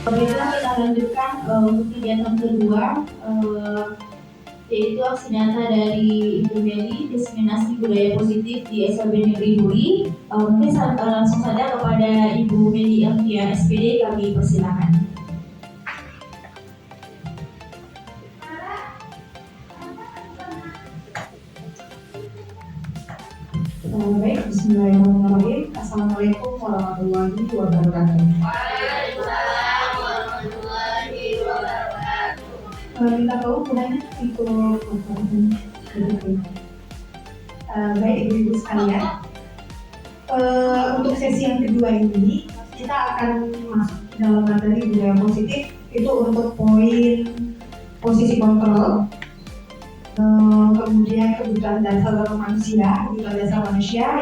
Baiklah, kita lanjutkan untuk kegiatan kedua, yaitu aksi nyata dari Ibu Meli, diseminasi budaya positif di SLB Negeri Duri. Mungkin langsung saja kepada Ibu Meli Elvia SPD kami persilakan. Baik, bismillahirrahmanirrahim. Assalamualaikum warahmatullahi wabarakatuh. Waalaikumsalam warahmatullahi wabarakatuh. Minta tolong gunanya ikut baik ibu-ibu sekalian. Untuk sesi yang kedua ini kita akan masuk dalam materi budaya positif, itu untuk poin posisi kontrol, kemudian kebutuhan dasar manusia,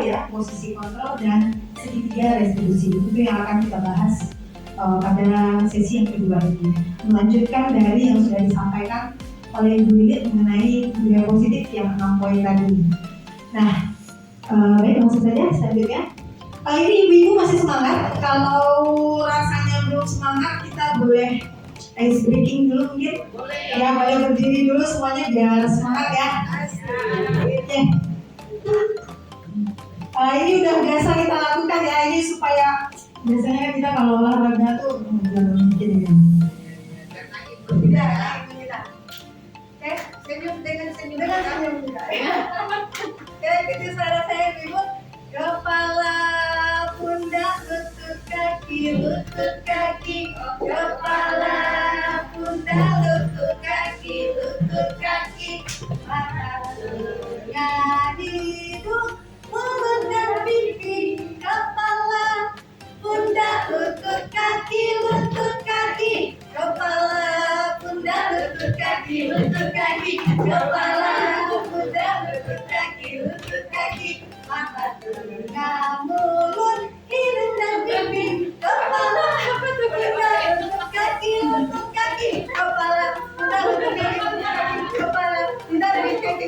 ya, posisi kontrol dan segitiga restitusi. Itu yang akan kita bahas pada sesi yang kedua ini, melanjutkan dari yang sudah disampaikan oleh Ibu Lilit mengenai budaya positif yang 6 poin tadi. Nah, baik, langsung saja selanjutnya. Ini ibu-ibu masih semangat? Kalau rasanya belum semangat, kita boleh ice breaking dulu mungkin. Boleh. Ya, boleh berdiri dulu semuanya biar semangat ya. Ini udah biasa kita lakukan ya, ini supaya biasanya kita kalau olahraga tuh mungkin ya. Oke, senyum dengan senyum juga. Oke, ikuti suara saya ibu. Kepala, pundak, lutut kaki, kepala, pundak, lutut kaki, mata, telinga, hidung, mulut dan pipi, kepala, pundak, lutut kaki, kepala, pundak, lutut kaki, kepala, pundak, lutut kaki, mata, telinga, mulut, hidung dan pipi, kepala, pundak, lutut kaki, kepala, pundak, lutut kaki, kepala, pundak, lutut kaki,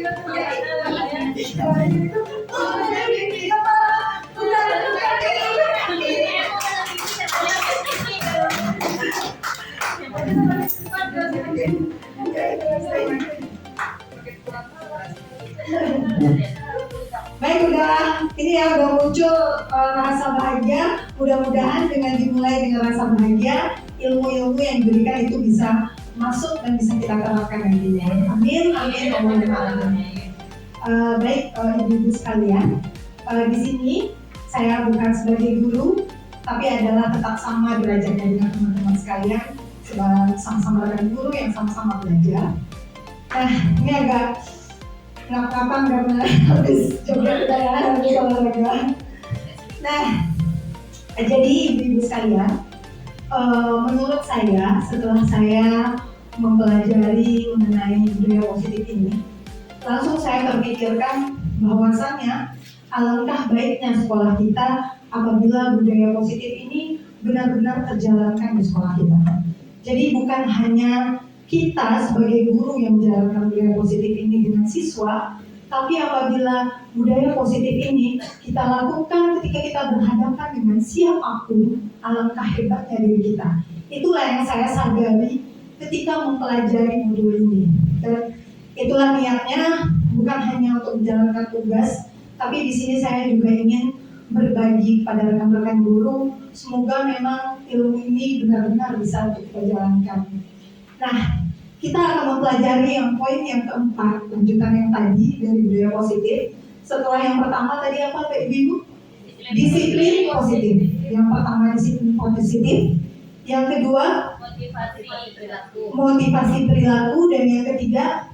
Baik, ini ya udah muncul rasa bahagia. Mudah-mudahan dengan dimulai dengan rasa bahagia, ilmu-ilmu yang diberikan itu bisa masuk dan bisa kita terapkan nantinya. Amin, amin, amin. Baik, ibu-ibu sekalian, di sini saya bukan sebagai guru, tapi adalah tetap sama derajatnya dengan teman-teman sekalian, sama-sama dengan guru yang sama-sama belajar. Nah, ini agak ngap-ngapan karena habis joget ya, habis olahraga. Nah, jadi ibu-ibu sekalian, menurut saya setelah saya mempelajari mengenai budaya positif ini, langsung saya terpikirkan bahwasannya alangkah baiknya sekolah kita apabila budaya positif ini benar-benar terjalankan di sekolah kita. Jadi bukan hanya kita sebagai guru yang menjalankan budaya positif ini dengan siswa, tapi apabila budaya positif ini kita lakukan ketika kita berhadapan dengan siapapun, alangkah hebatnya diri kita. Itulah yang saya sadari ketika mempelajari modul ini. Dan itulah niatnya, bukan hanya untuk menjalankan tugas, tapi di sini saya juga ingin berbagi pada rekan-rekan guru. Semoga memang ilmu ini benar-benar bisa untuk kita jalankan. Nah, kita akan mempelajari yang poin yang keempat, lanjutan yang tadi dari budaya positif. Setelah yang pertama tadi apa, Pak Ibu? Disiplin positif. Yang pertama disiplin positif. Yang kedua motivasi perilaku, dan yang ketiga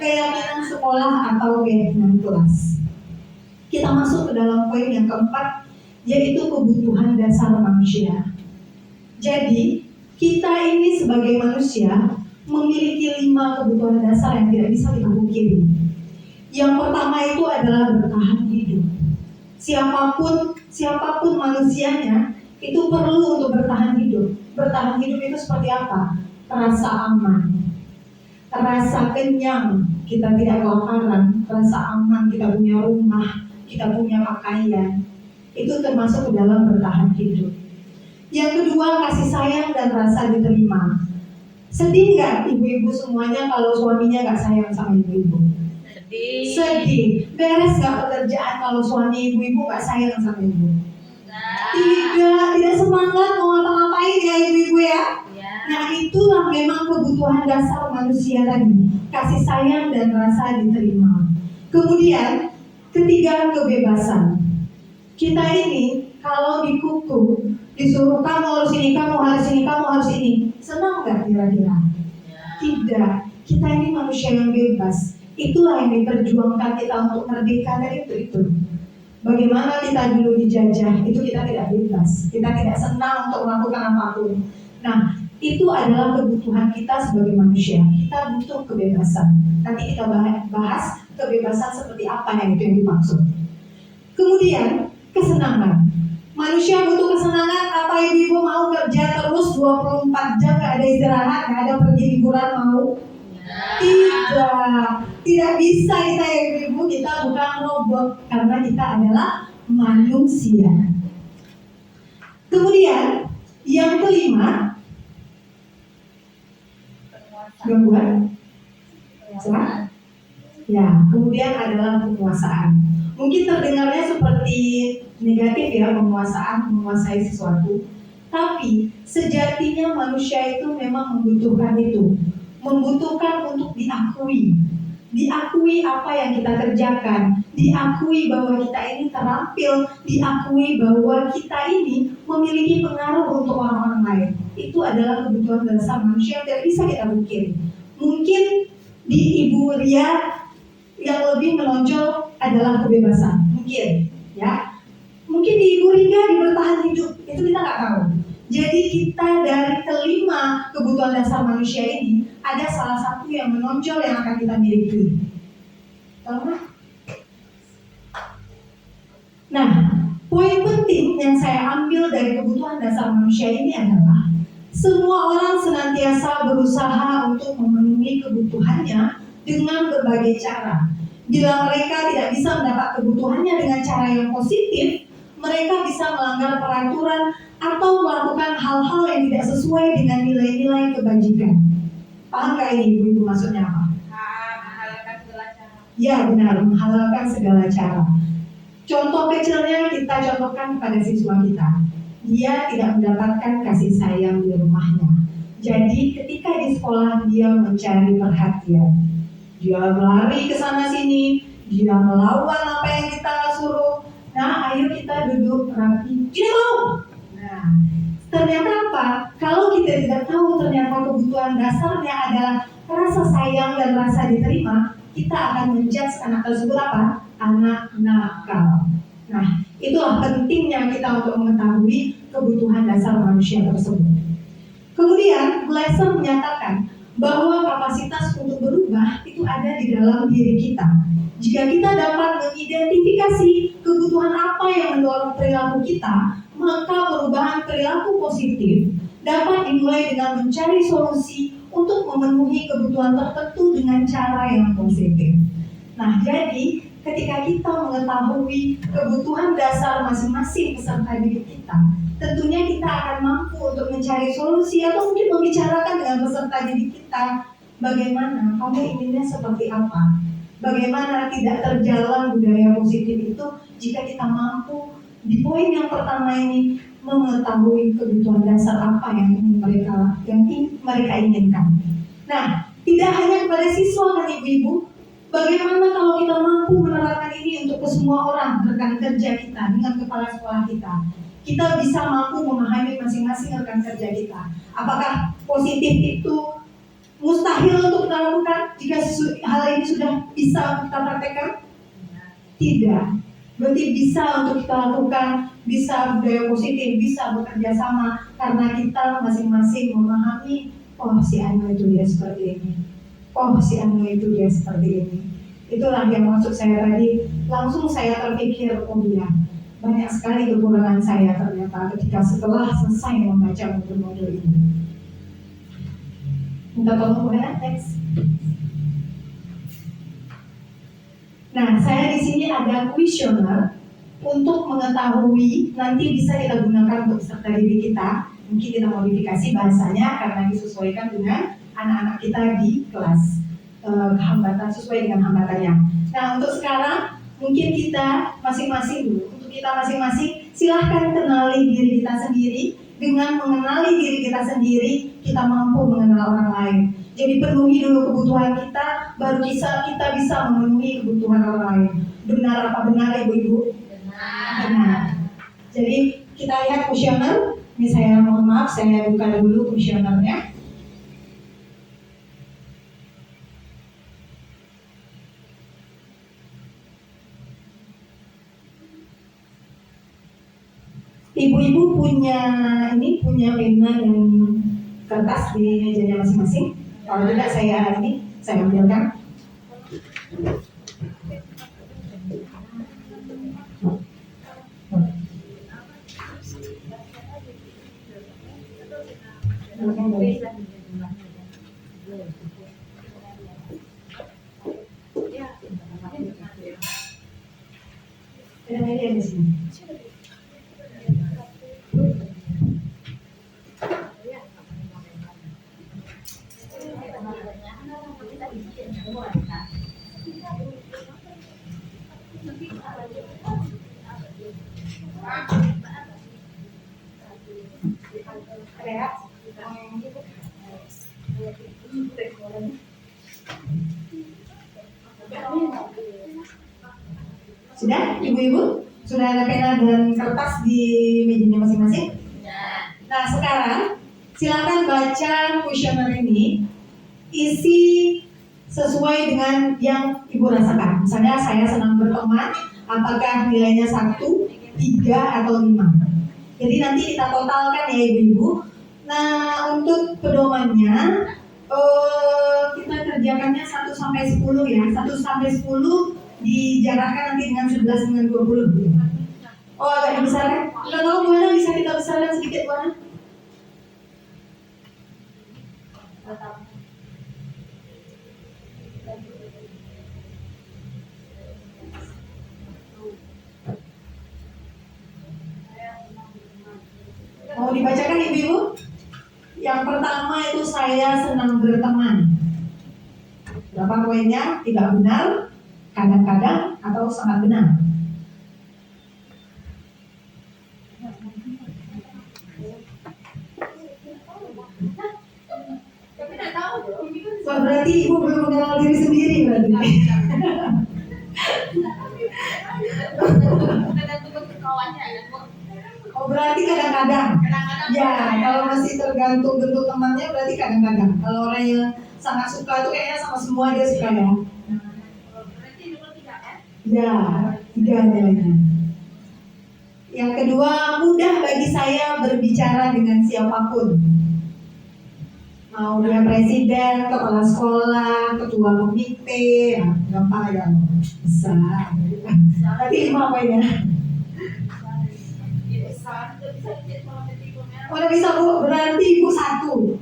keyakinan sekolah atau keyakinan kelas. Kita masuk ke dalam poin yang keempat, yaitu kebutuhan dasar manusia. Jadi kita ini sebagai manusia memiliki 5 kebutuhan dasar yang tidak bisa kita pungkiri. Yang pertama itu adalah bertahan hidup. Siapapun manusianya itu perlu untuk bertahan hidup. Bertahan hidup itu seperti apa? Rasa aman, rasa kenyang, kita tidak kelaparan, rasa aman, kita punya rumah, kita punya pakaian. Itu termasuk ke dalam bertahan hidup. Yang kedua, kasih sayang dan rasa diterima. Sedih nggak ibu-ibu semuanya kalau suaminya nggak sayang sama ibu-ibu? Sedih. Beres nggak pekerjaan kalau suami ibu-ibu nggak sayang sama ibu? Tidak semangat mau ngapa-ngapain ya ibu-ibu ya. Nah, itulah memang kebutuhan dasar manusia tadi, kasih sayang dan rasa diterima. Kemudian ketiga, kebebasan. Kita ini kalau dikutuk, disuruh kamu harus ini, kamu harus ini, kamu harus ini, senang nggak kira-kira? Tidak. Kita ini manusia yang bebas. Itulah yang diperjuangkan kita untuk merdeka dari itu. Bagaimana kita dulu dijajah, itu kita tidak bebas. Kita tidak senang untuk melakukan apapun. Nah, itu adalah kebutuhan kita sebagai manusia. Kita butuh kebebasan. Nanti kita bahas kebebasan seperti apa yang itu yang dimaksud. Kemudian, kesenangan. Manusia butuh kesenangan. Apa ibu-ibu mau kerja terus 24 jam, gak ada istirahat, gak ada pergi liburan mau? Tidak bisa kita ya ibu-ibu, kita bukan robot karena kita adalah manusia. Kemudian yang kelima, gangguan. Ya, kemudian adalah penguasaan. Mungkin terdengarnya seperti negatif ya, menguasai sesuatu. Tapi sejatinya manusia itu memang membutuhkan itu. Membutuhkan untuk diakui apa yang kita kerjakan, diakui bahwa kita ini terampil, diakui bahwa kita ini memiliki pengaruh untuk orang-orang lain. Itu adalah kebutuhan dasar manusia yang tidak bisa kita pungkiri. Mungkin di Ibu Ria yang lebih menonjol adalah kebebasan, mungkin ya. Mungkin di Ibu Rika di bertahan hidup, itu kita nggak tahu. Jadi kita dari kelima kebutuhan dasar manusia ini ada salah satu yang menonjol yang akan kita miliki. Tahu? Nah, poin penting yang saya ambil dari kebutuhan dasar manusia ini adalah semua orang senantiasa berusaha untuk memenuhi kebutuhannya dengan berbagai cara. Bila mereka tidak bisa mendapat kebutuhannya dengan cara yang positif, mereka bisa melanggar peraturan atau melakukan hal-hal yang tidak sesuai dengan nilai-nilai kebajikan. Paham gak ini ibu-ibu maksudnya apa? Menghalalkan segala cara. Ya benar, menghalalkan segala cara. Contoh kecilnya kita contohkan pada siswa kita. Dia tidak mendapatkan kasih sayang di rumahnya. Jadi ketika di sekolah dia mencari perhatian. Dia lari ke sana sini, dia melawan apa yang kita suruh. Nah, ayo kita duduk rapi. Tidak mau. Nah, ternyata apa? Kalau kita tidak tahu ternyata kebutuhan dasarnya adalah rasa sayang dan rasa diterima, kita akan menjudge anak tersebut apa? Anak nakal. Nah, itulah pentingnya kita untuk mengetahui kebutuhan dasar manusia tersebut. Kemudian, Glasser menyatakan bahwa kapasitas untuk berubah itu ada di dalam diri kita. Jika kita dapat mengidentifikasi kebutuhan apa yang mendorong perilaku kita, maka perubahan perilaku positif dapat dimulai dengan mencari solusi untuk memenuhi kebutuhan tertentu dengan cara yang positif. Nah, jadi ketika kita mengetahui kebutuhan dasar masing-masing peserta didik kita, tentunya kita akan mampu untuk mencari solusi atau mungkin membicarakan dengan peserta didik kita, bagaimana kamu inginnya seperti apa. Bagaimana tidak terjalan budaya positif itu jika kita mampu di poin yang pertama ini mengetahui kebutuhan dasar apa yang mereka inginkan. Nah, tidak hanya kepada siswa kan ibu-ibu, bagaimana kalau kita mampu menerapkan ini untuk ke semua orang rekan kerja kita dengan kepala sekolah kita. Kita bisa mampu memahami masing-masing rekan kerja kita. Apakah positif itu mustahil untuk kita lakukan jika hal ini sudah bisa kita praktekkan? Tidak. Berarti bisa untuk kita lakukan, bisa budaya positif, bisa bekerja sama karena kita masing-masing memahami, oh si Anu itu dia seperti ini, oh si Anu itu dia seperti ini. Itulah yang maksud saya tadi. Langsung saya terpikir, oh iya, banyak sekali kekurangan saya ternyata ketika setelah selesai membaca modul-modul ini. Minta tolong boleh next. Nah, saya di sini ada kuesioner untuk mengetahui nanti bisa kita gunakan untuk peserta didik kita. Mungkin kita modifikasi bahasanya karena disesuaikan dengan anak-anak kita di kelas, hambatan sesuai dengan hambatannya. Nah untuk sekarang mungkin kita masing-masing dulu. Untuk kita masing-masing silahkan kenali diri kita sendiri. Dengan mengenali diri kita sendiri, kita mampu mengenal orang lain. Jadi penuhi dulu kebutuhan kita, baru kita bisa memenuhi kebutuhan orang lain. Benar apa benar ibu-ibu? Benar. Jadi kita lihat kuesioner. Ini saya mohon maaf, saya buka dulu kuesionernya. Ibu-ibu punya punya pena dan kertas di mejanya masing-masing. Kalau tidak saya ambilkan. Ada media di sini. Sudah, ibu-ibu? Sudah ada pena dan kertas di mejanya masing-masing? Nah, sekarang silakan baca kuesioner ini, isi sesuai dengan yang ibu rasakan. Misalnya saya senang berteman, apakah nilainya 1, 3, atau 5. Jadi nanti kita totalkan ya ibu-ibu. Nah, untuk pedomannya kita kerjakannya 1 sampai 10 ya. 1 sampai 10 dijarakkan nanti dengan 11 dengan 20. Oh, agak dibesarkan. Kalau Buana bisa kita besarkan sedikit, Buana? Mau dibacakan ibu-ibu? Yang pertama itu saya senang berteman. Berapa poinnya? Tidak benar, kadang-kadang, atau sangat benar. Wah, berarti ibu belum mengenal diri sendiri berarti. Oh, berarti kadang-kadang. Ya, kalau masih tergantung bentuk temannya berarti kadang-kadang. Kalau orang yang sangat suka tuh kayaknya sama semua dia suka ya. Ya, 3 nilainya. Yang kedua, mudah bagi saya berbicara dengan siapapun. Mau dia presiden, kepala sekolah, ketua komite, ya, gampang ya, bisa. Berarti 5 poinnya. Udah bisa bu, berarti ibu 1.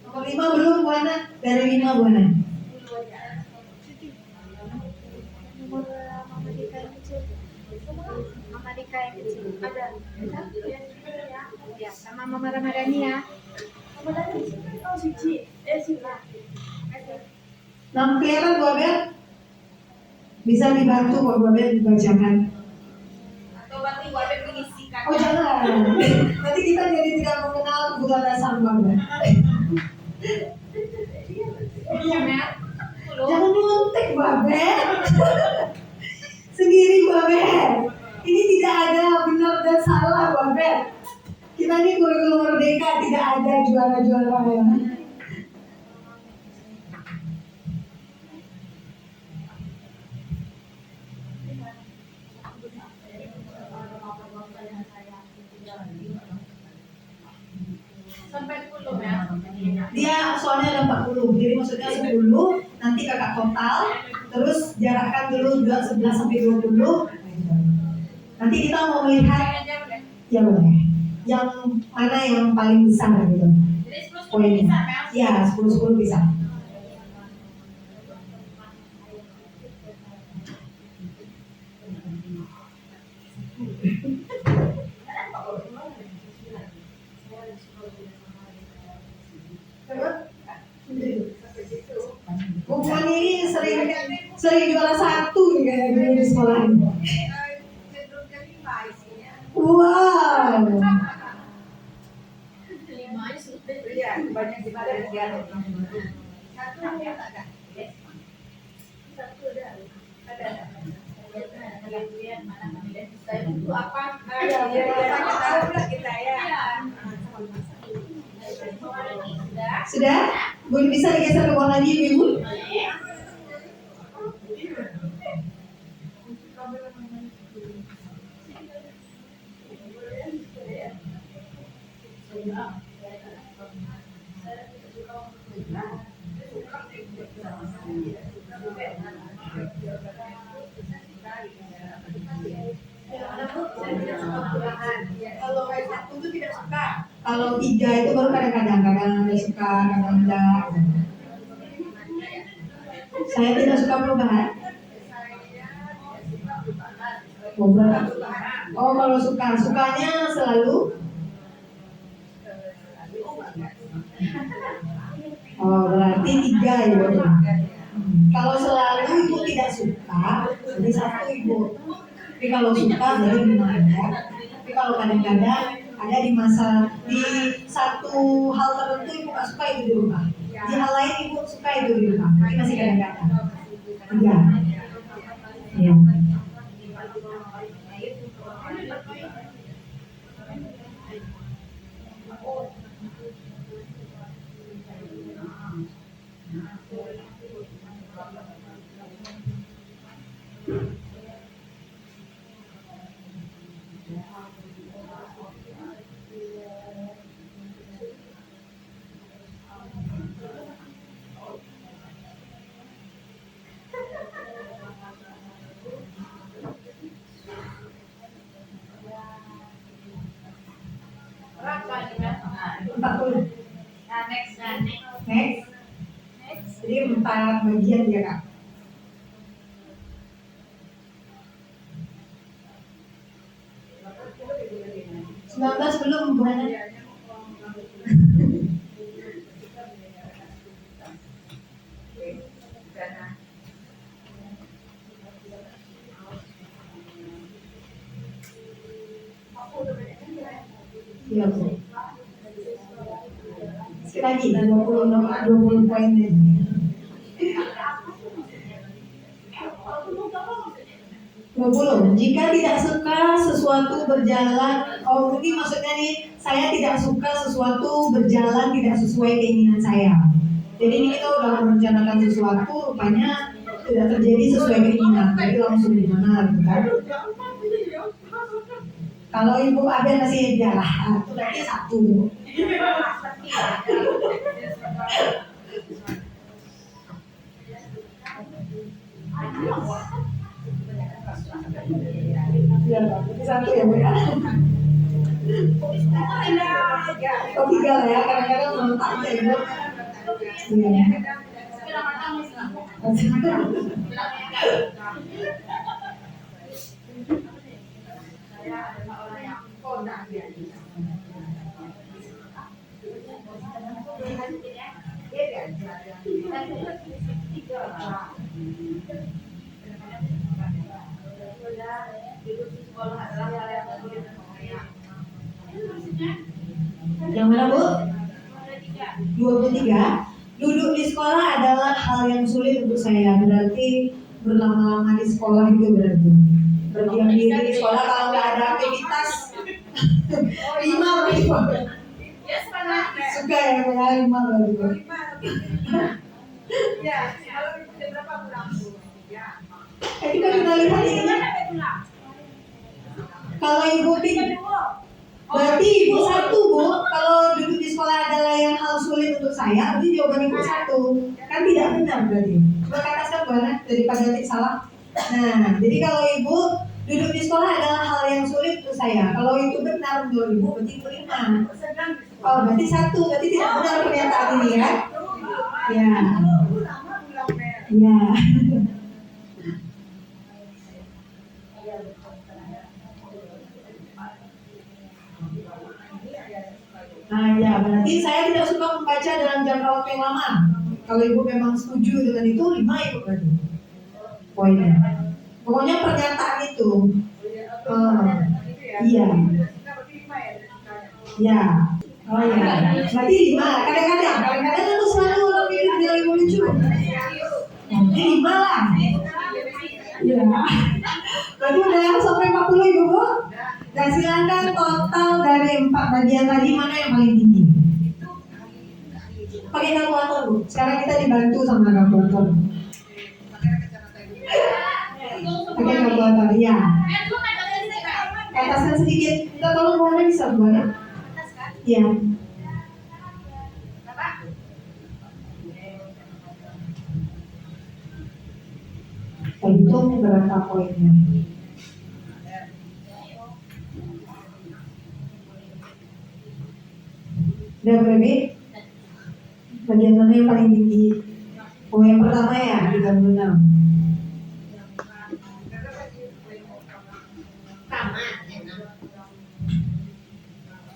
Nomor 5 belum Buana, dari 5 Buana. Mama Dika yang kecil ada ya, sama Mama Ramadhani ya. Oh Suci, Sila. Nah, kelihatan Bu Abel? Bisa dibantu kok Bu Abel dibacakan. Atau berarti Bu Abel mengisikan. Oh jangan, nanti kita jadi tidak mengenal kebutuhan dasar Bu Abel. Jangan nyontek Bu Abel. Sendiri Bu Abel. Ini tidak ada benar dan salah Bu Abel. Kita ini kurikulum merdeka, tidak ada juara-juara ya. Sampai 10 ya. Dia soalnya ada 40, jadi maksudnya 10, nanti kakak total terus jarakkan dulu 11 sampai 20. Nanti kita mau melihat ya boleh. Yang mana yang paling besar gitu. Jadi 10 Poinnya. bisa kan? Ya, 10 bisa. Bukan ini sering juara 1 nih kayak dulu di sekolah ini. Wow. 5 aja sudah. Iya, banyak di Malaysia. Satu ya, ada. Satu ada. Itu apa? Iya, tahu lah kita ya. Sudah? Boleh bisa digeser ke bawah lagi Ibu? Kalau satu itu tidak suka. Kalau 3 itu baru kadang-kadang ada suka, kadang enggak. Saya tidak suka perubahan. Oh, kalau sukanya selalu. Oh, berarti 3 ya. Kalau selalu Ibu tidak suka, jadi 1 Ibu. Tapi kalau suka jadi 5 ya. Tapi kalau kadang-kadang ada di satu hal tertentu Ibu nggak suka itu dirubah. Di hal lain Ibu suka itu dirubah. Tapi masih kadang-kadang. Iya. Iya. Berapa nih, Mbak? 40. Nah, next. Next. Jadi 4 bagian ya Kak. Belum bukan? Iya Bu. Sekali lagi 20 poin ini. 20. Jika tidak suka sesuatu berjalan, oh ini maksudnya nih, saya tidak suka sesuatu berjalan tidak sesuai keinginan saya. Jadi ini kita udah merencanakan sesuatu, rupanya tidak terjadi sesuai keinginan, jadi langsung gimana gitu kan? Kalau Ibu ada masih jalan, itu berarti 1. Ya, berarti 1 ya Bu ya. Oh 3 lah ya, kadang-kadang melontak aja Ibu. Iya. Yang mana Bu? 23. Duduk di sekolah adalah hal yang sulit untuk saya. Berarti berlama-lama di sekolah itu berarti. Berdiam diri di sekolah kalau nggak ada aktivitas. 5 berarti Bu. Suka ya Bu, 5 berarti Bu. Ya, kalau berapa pulang? Ya. Kita sudah lihat ini. Kalau Ibu berarti Ibu 1 Bu. Kalau duduk di sekolah adalah yang hal sulit untuk saya, berarti jawaban Ibu 1. Kan tidak benar berarti. Coba katakan Bu Ana daripada nanti salah. Nah, jadi kalau ibu duduk di sekolah adalah hal yang sulit untuk saya. Kalau itu benar menurut ibu, berarti itu 5. Oh, berarti 1, berarti tidak benar pernyataan ini ya? Ya. Ya. Nah, ya berarti saya tidak suka membaca dalam jangka waktu yang lama. Kalau ibu memang setuju dengan itu, 5 ibu berarti. Poinnya. Pokoknya pernyataan itu. Iya. Ya. Oh ya. Berarti 5. Kadang-kadang aku selalu orang bilang dia ibu lucu. Jadi 5 lah. Iya. Berarti udah sampai 40 ibu Bu. Dan silakan total dari 4 bagian tadi mana yang paling tinggi? Pakai kalkulator Bu. Sekarang kita dibantu sama kalkulator. Pakai kalkulator, ya. Ataskan sedikit. Kita tolong Bu Ana bisa Bu Ana? Iya. Hitung berapa poinnya? Udah berarti bagian mana yang paling tinggi? Oh yang pertama ya 36.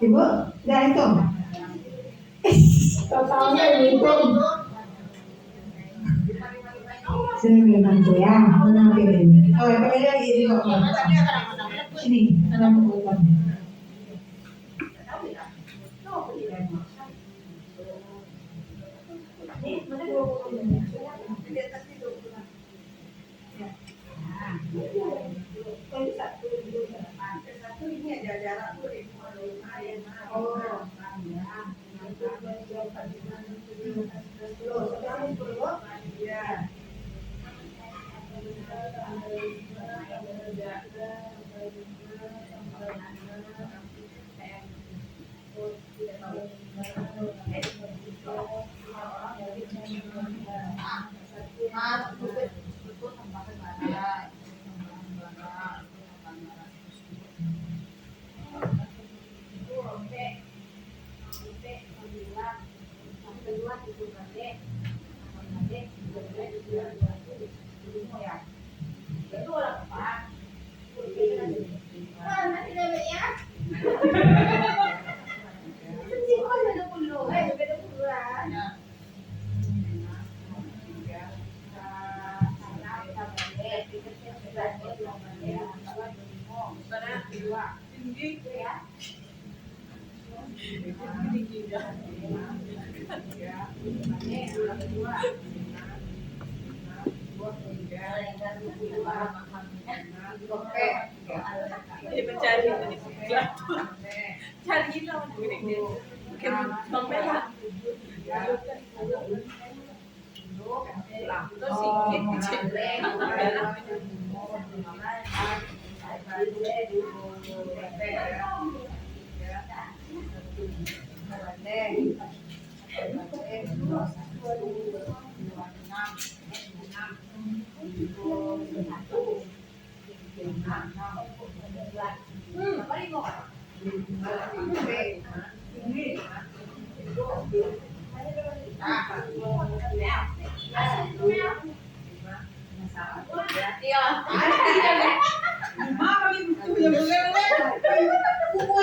Ibu, udah hitung? Totalnya hitung. Sini bantu ya, mana PBD? Oh ya PBD lagi ini kok. Sini, ada pengumuman.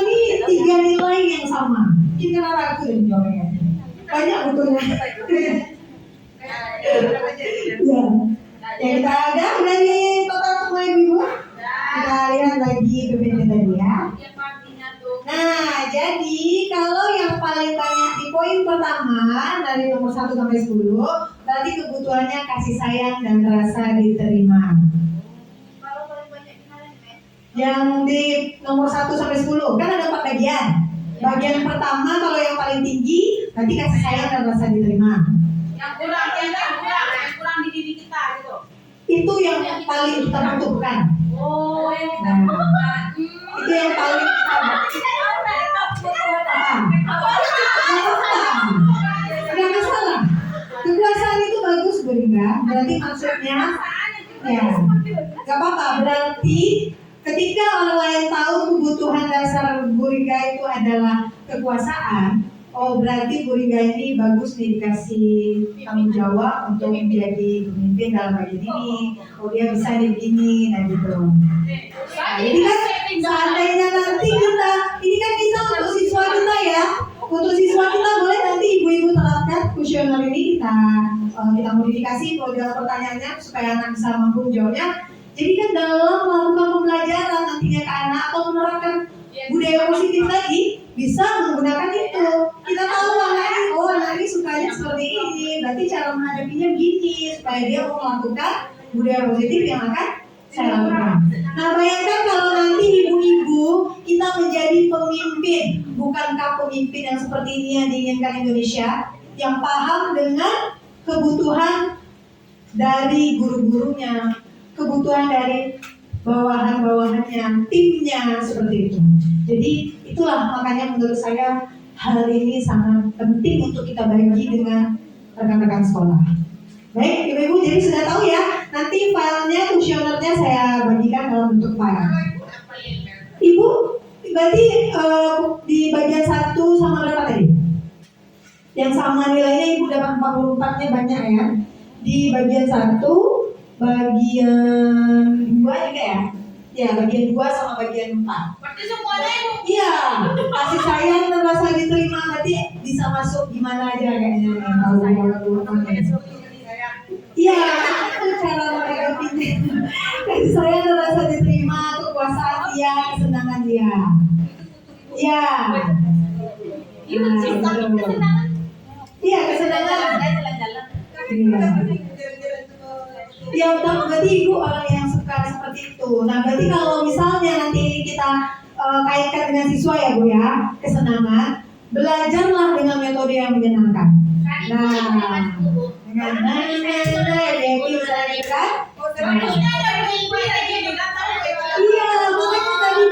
Ini 3 nilai yang sama. Kita ragu dan jawabnya. Banyak betulnya. Ya. Yang kita ada dari total semua ibu. Kita lihat lagi PPT tadi ya. Nah, jadi kalau yang paling banyak di poin pertama dari nomor 1 sampai 10, berarti kebutuhannya kasih sayang dan rasa diterima. Yang di nomor 1 sampai 10 kan ada 4 bagian. Bagian pertama kalau yang paling tinggi berarti kasih sayang dan rasa diterima. Yang kurang di diri kita gitu. Itu yang paling kita butuhkan. Oh, yang kita Nah, itu yang paling kita Nggak masalah. Kekuasaan itu bagus Berinda. Berarti maksudnya Rika itu adalah kekuasaan, oh berarti Bu Rika ini bagus nih dikasih tanggung jawab untuk menjadi pemimpin dalam bagian ini. Oh dia bisa nih begini, nah gitu. Nah, ini kan seandainya nanti kita, ini kan kita untuk siswa kita ya, untuk siswa kita boleh nanti ibu-ibu terapkan kuesioner ini kita modifikasi model pertanyaannya supaya anak bisa mampu menjawabnya. Jadi kan dalam melakukan pembelajaran nantinya ke anak atau menerapkan budaya positif lagi bisa menggunakan itu. Kita tahu anak ini sukanya seperti ini, berarti cara menghadapinya gini supaya dia mau melakukan budaya positif yang akan saya lakukan. Nah bayangkan kalau nanti ibu-ibu kita menjadi pemimpin, bukankah pemimpin yang seperti ini yang diinginkan Indonesia, yang paham dengan kebutuhan dari guru-gurunya, kebutuhan dari bawahan-bawahannya, timnya, seperti itu. Jadi itulah makanya menurut saya hal ini sangat penting untuk kita bagi dengan rekan-rekan sekolah. Baik, ibu-ibu jadi sudah tahu ya, nanti filenya, kuesionernya saya bagikan dalam bentuk file. Ibu, berarti di bagian 1 sama berapa tadi? Yang sama nilainya ibu dapat 44-nya banyak ya. Di bagian 1, bagian 2 juga ya? Ya, bagian 2 sama bagian 4. Berarti semuanya ibu. Iya, kasih sayang dan rasa diterima berarti bisa masuk gimana aja kayaknya. Iya, itu cara mereka pindah. Kasih sayang dan rasa diterima, kekuasaan dia, kesenangan dia. Iya. Iya, kesenangan. Iya. Ya, berarti ibu orang yang suka seperti itu. Nah, berarti kalau misalnya nanti kita kaitkan dengan siswa ya bu ya, kesenangan, belajarlah dengan metode yang menyenangkan. Nah, dengan Dewi menanyakan. Iya, makanya tadi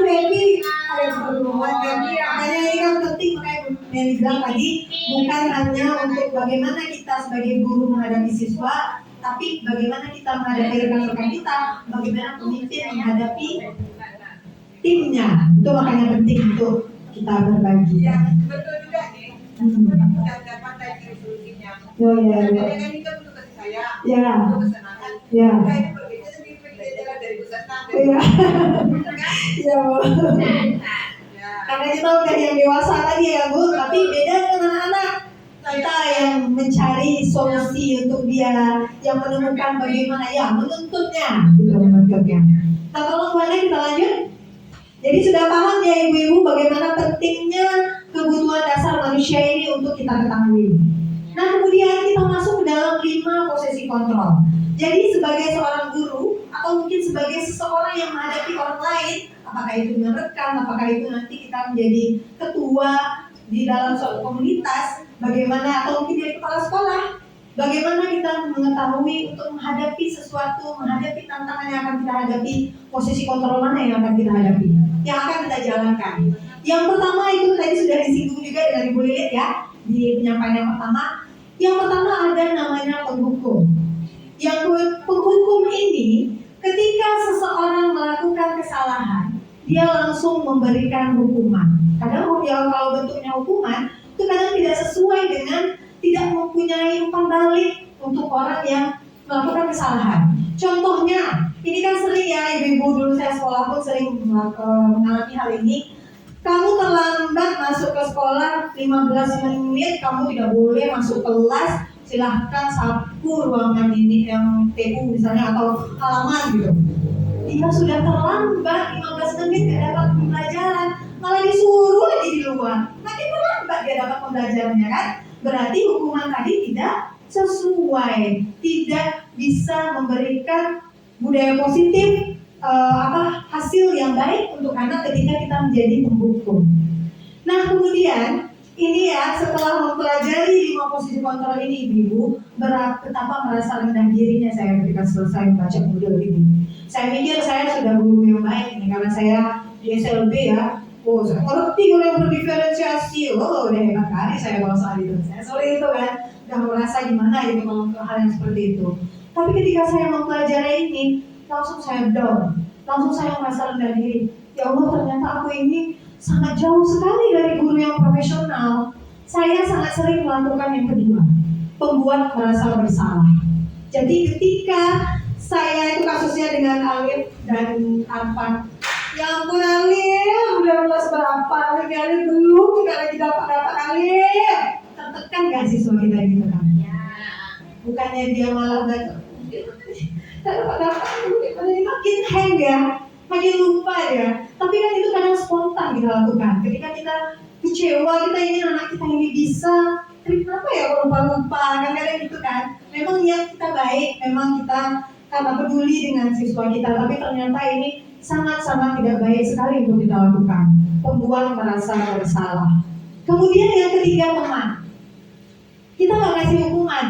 Dewi ada pertemuan kan. Makanya ini kan penting, makanya Meli bilang tadi bukan hanya untuk bagaimana kita sebagai guru menghadapi siswa, tapi bagaimana kita menghadapi rekan-rekan kita, bagaimana pemimpin menghadapi timnya. Itu makanya penting untuk kita berbagi. Ya, betul juga nih. Kita dapat dari solusinya. Ya, ya, ya. Kan ini kan untuk kasih sayang, Ya. untuk kesenangan. Ya. Nah, ini berbeda jalan dari peserta. Iya. Iya, Bu. Ya. Karena kita udah yang dewasa tadi ya, Bu, tapi beda dengan anak. Kita yang mencari solusi untuk dia, yang menemukan bagaimana ya menuntutnya, gitu menuntutnya. Nah, kalau kemudian kita lanjut. Jadi sudah paham ya ibu-ibu bagaimana pentingnya kebutuhan dasar manusia ini untuk kita ketahui. Nah kemudian kita masuk ke dalam 5 posisi kontrol. Jadi sebagai seorang guru atau mungkin sebagai seseorang yang menghadapi orang lain, apakah itu dengan rekan, apakah itu nanti kita menjadi ketua di dalam suatu komunitas, bagaimana atau mungkin jadi kepala sekolah, bagaimana kita mengetahui untuk menghadapi sesuatu, menghadapi tantangan yang akan kita hadapi, posisi kontrol mana yang akan kita hadapi, yang akan kita jalankan. Yang pertama itu tadi sudah disinggung juga dengan Ibu Lilit ya di penyampaian yang pertama. Yang pertama ada namanya penghukum. Yang penghukum ini ketika seseorang melakukan kesalahan, dia langsung memberikan hukuman. Kadang kalau bentuknya hukuman itu kadang tidak sesuai dengan tidak mempunyai umpan balik untuk orang yang melakukan kesalahan. Contohnya, ini kan sering ya ibu-ibu dulu saya sekolah pun sering mengalami hal ini. Kamu terlambat masuk ke sekolah 15 menit, kamu tidak boleh masuk kelas. Silahkan sapu ruangan ini yang TU misalnya atau halaman gitu. Dia sudah terlambat 15 menit tidak dapat pembelajaran, malah disuruh aja di luar. Nanti terlambat dia dapat pembelajarannya kan? Berarti hukuman tadi tidak sesuai, tidak bisa memberikan budaya positif, hasil yang baik untuk anak ketika kita menjadi penghukum. Nah kemudian ini ya setelah mempelajari 5 posisi kontrol ini ibu, betapa merasa rendah dirinya saya ketika selesai membaca modul ini. Saya mikir saya sudah guru yang baik nih karena saya di SLB ya. Oh, saya ngerti kalau yang berdiferensiasi, udah hebat kali saya kalau soal itu. Saya seperti itu kan, udah merasa gimana gitu kalau hal yang seperti itu. Tapi ketika saya mempelajari ini, langsung saya down, langsung saya merasa rendah diri. Ya Allah ternyata aku ini sangat jauh sekali dari guru yang profesional. Saya sangat sering melakukan yang kedua, pembuat merasa bersalah. Jadi ketika saya itu kasusnya dengan Alif dan Arfan, ya ampun Alif, udah kelas berapa? Alif belum, kita lagi dapat Alif. Tertekan gak siswa kita gitu kan? Bukannya dia malah belajar, makin hang ya, makin lupa ya. Tapi kan itu kadang spontan kita lakukan. Ketika kita kecewa, kita ingin anak kita ini bisa, tapi kenapa ya kok lupa-lupa, kadang-kadang gitu kan. Memang niat kita baik, memang kita karena peduli dengan siswa kita, tapi ternyata ini sangat-sangat tidak baik sekali untuk kita lakukan. Pembuat merasa bersalah. Kemudian yang ketiga, teman. Kita nggak kasih hukuman,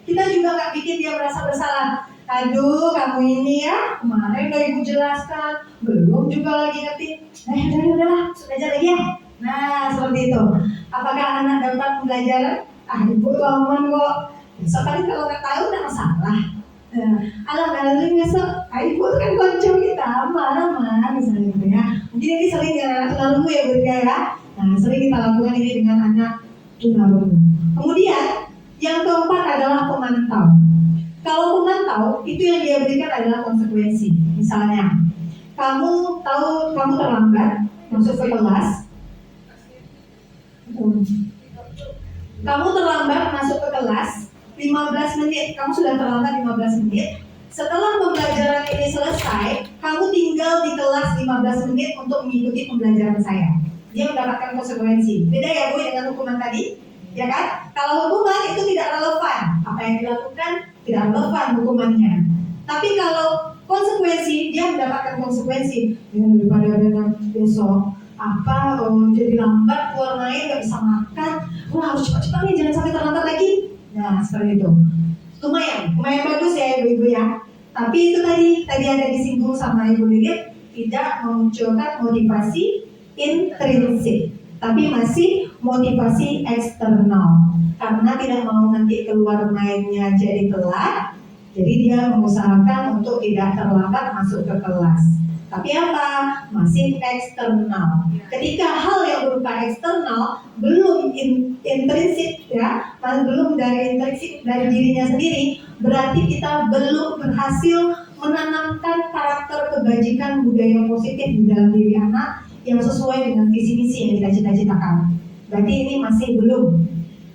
kita juga nggak bikin dia merasa bersalah. Aduh, kamu ini ya, kemarin udah ibu jelaskan, belum juga lagi ngerti. Udahlah, belajar lagi ya. Nah, seperti itu. Apakah anak dapat pembelajaran? Ibu aman kok. Besok kali kalau nggak tahu, nggak masalah. Alang-alang besok, ibu itu kan konco kita, aman misalnya gitu ya. Mungkin ini sering dengan anak tunarungu ya berarti ya. Nah, sering kita lakukan ini dengan anak tunarungu. Kemudian, yang keempat adalah pemantau. Kalau pemantau, itu yang dia berikan adalah konsekuensi. Misalnya, kamu tahu kamu terlambat masuk ke kelas. Kamu terlambat masuk ke kelas 15 menit, kamu sudah terlambat 15 menit. Setelah pembelajaran ini selesai, kamu tinggal di kelas 15 menit untuk mengikuti pembelajaran saya. Dia mendapatkan konsekuensi. Beda ya Bu dengan hukuman tadi? Ya kan? Kalau hukuman itu tidak relevan, apa yang dilakukan tidak relevan hukumannya. Tapi kalau konsekuensi, dia mendapatkan konsekuensi. Ya, daripada besok jadi lambat keluar main, nggak bisa makan, harus cepat-cepat nih, jangan sampai terlambat lagi. Nah, seperti itu. Lumayan bagus ya ibu-ibu ya. Tapi itu tadi ada disinggung sama Ibu Lilith, tidak memunculkan motivasi intrinsik, tapi masih motivasi eksternal. Karena tidak mau nanti keluar mainnya jadi telat, jadi dia mengusahakan untuk tidak terlambat masuk ke kelas. Tapi apa? Masih eksternal. Ketika hal yang berupa eksternal belum intrinsik ya, belum dari intrinsik dari dirinya sendiri, berarti kita belum berhasil menanamkan karakter kebajikan budaya positif di dalam diri anak yang sesuai dengan visi misi yang kita cita-citakan. Berarti ini masih belum.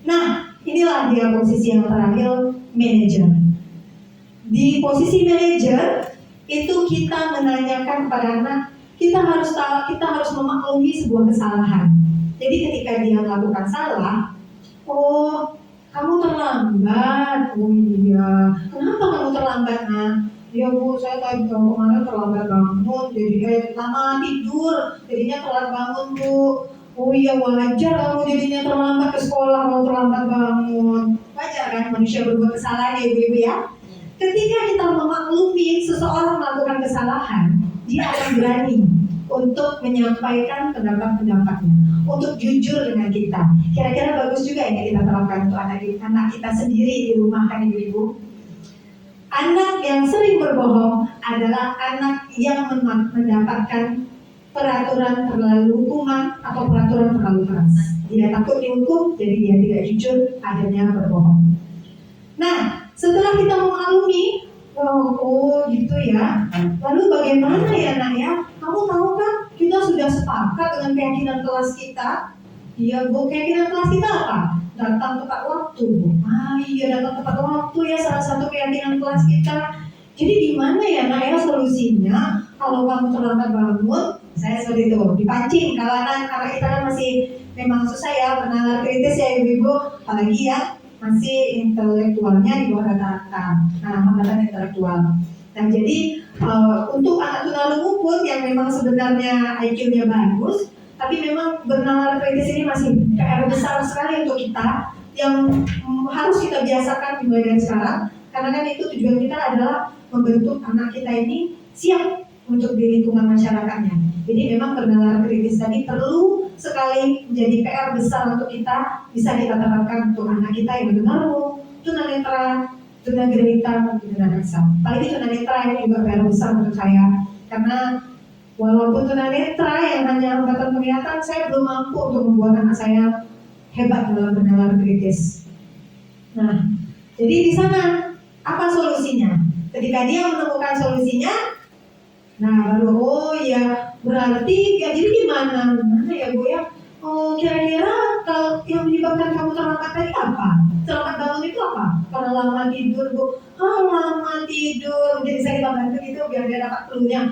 Nah, inilah dia posisi yang terakhir, manajer. Di posisi manajer itu kita menanyakan kepada anak, kita harus memaklumi sebuah kesalahan. Jadi ketika dia melakukan salah, oh kamu terlambat, oh iya, kenapa kamu terlambat nak? Ya Bu, saya tadi kemarin terlambat bangun, jadi lama tidur, jadinya telat bangun Bu. Oh iya wajar kamu jadinya terlambat ke sekolah kalau terlambat bangun. Wajar kan manusia berbuat kesalahan ya ibu-ibu ya. Ketika kita memaklumi seseorang melakukan kesalahan, dia akan berani untuk menyampaikan pendapat-pendapatnya, untuk jujur dengan kita. Kira-kira bagus juga ini kita terapkan untuk anak kita sendiri di rumah kan ibu-ibu. Anak yang sering berbohong adalah anak yang mendapatkan peraturan terlalu hukuman atau peraturan terlalu keras. Dia takut dihukum, jadi dia tidak jujur, akhirnya berbohong. Nah, setelah kita memaklumi, oh gitu ya. Lalu bagaimana ya nak ya? Kamu tahu kan kita sudah sepakat dengan keyakinan kelas kita. Iya Bu, keyakinan kelas kita apa? Datang tepat waktu. Iya datang tepat waktu ya, salah satu keyakinan kelas kita. Jadi gimana ya nak ya solusinya? Kalau kamu terlambat bangun, saya seperti itu dipancing. Karena kita kan masih memang susah ya, bernalar kritis ya ibu-ibu, apalagi ya masih intelektualnya di bawah rata-rata. Nah, hambatan intelektual. Nah, jadi untuk anak tunarungu pun yang memang sebenarnya IQ-nya bagus, tapi memang bernalar kritis ini masih PR besar sekali untuk kita yang harus kita biasakan dimulai dari sekarang. Karena kan itu tujuan kita adalah membentuk anak kita ini siap untuk di lingkungan masyarakatnya. Jadi memang bernalar kritis tadi perlu sekali menjadi PR besar untuk kita, bisa kita terapkan untuk anak kita yang tunarungu, tunanetra, tunagrahita, dan tunareksa. Paling tunanetra ini juga PR besar untuk saya, karena Walaupun tunanetra yang hanya hambatan penglihatan, saya belum mampu untuk membuat anak saya hebat dalam bernalar kritis. Nah, jadi di sana apa solusinya? Ketika dia menemukan solusinya, nah baru oh ya berarti ya jadi gimana ya Bu ya? Oh kira-kira kalau yang menyebabkan kamu terlambat tadi apa? Terlambat bangun itu apa? Karena lama tidur Bu. Lama tidur. Jadi saya kita bantu gitu biar dia dapat clue-nya.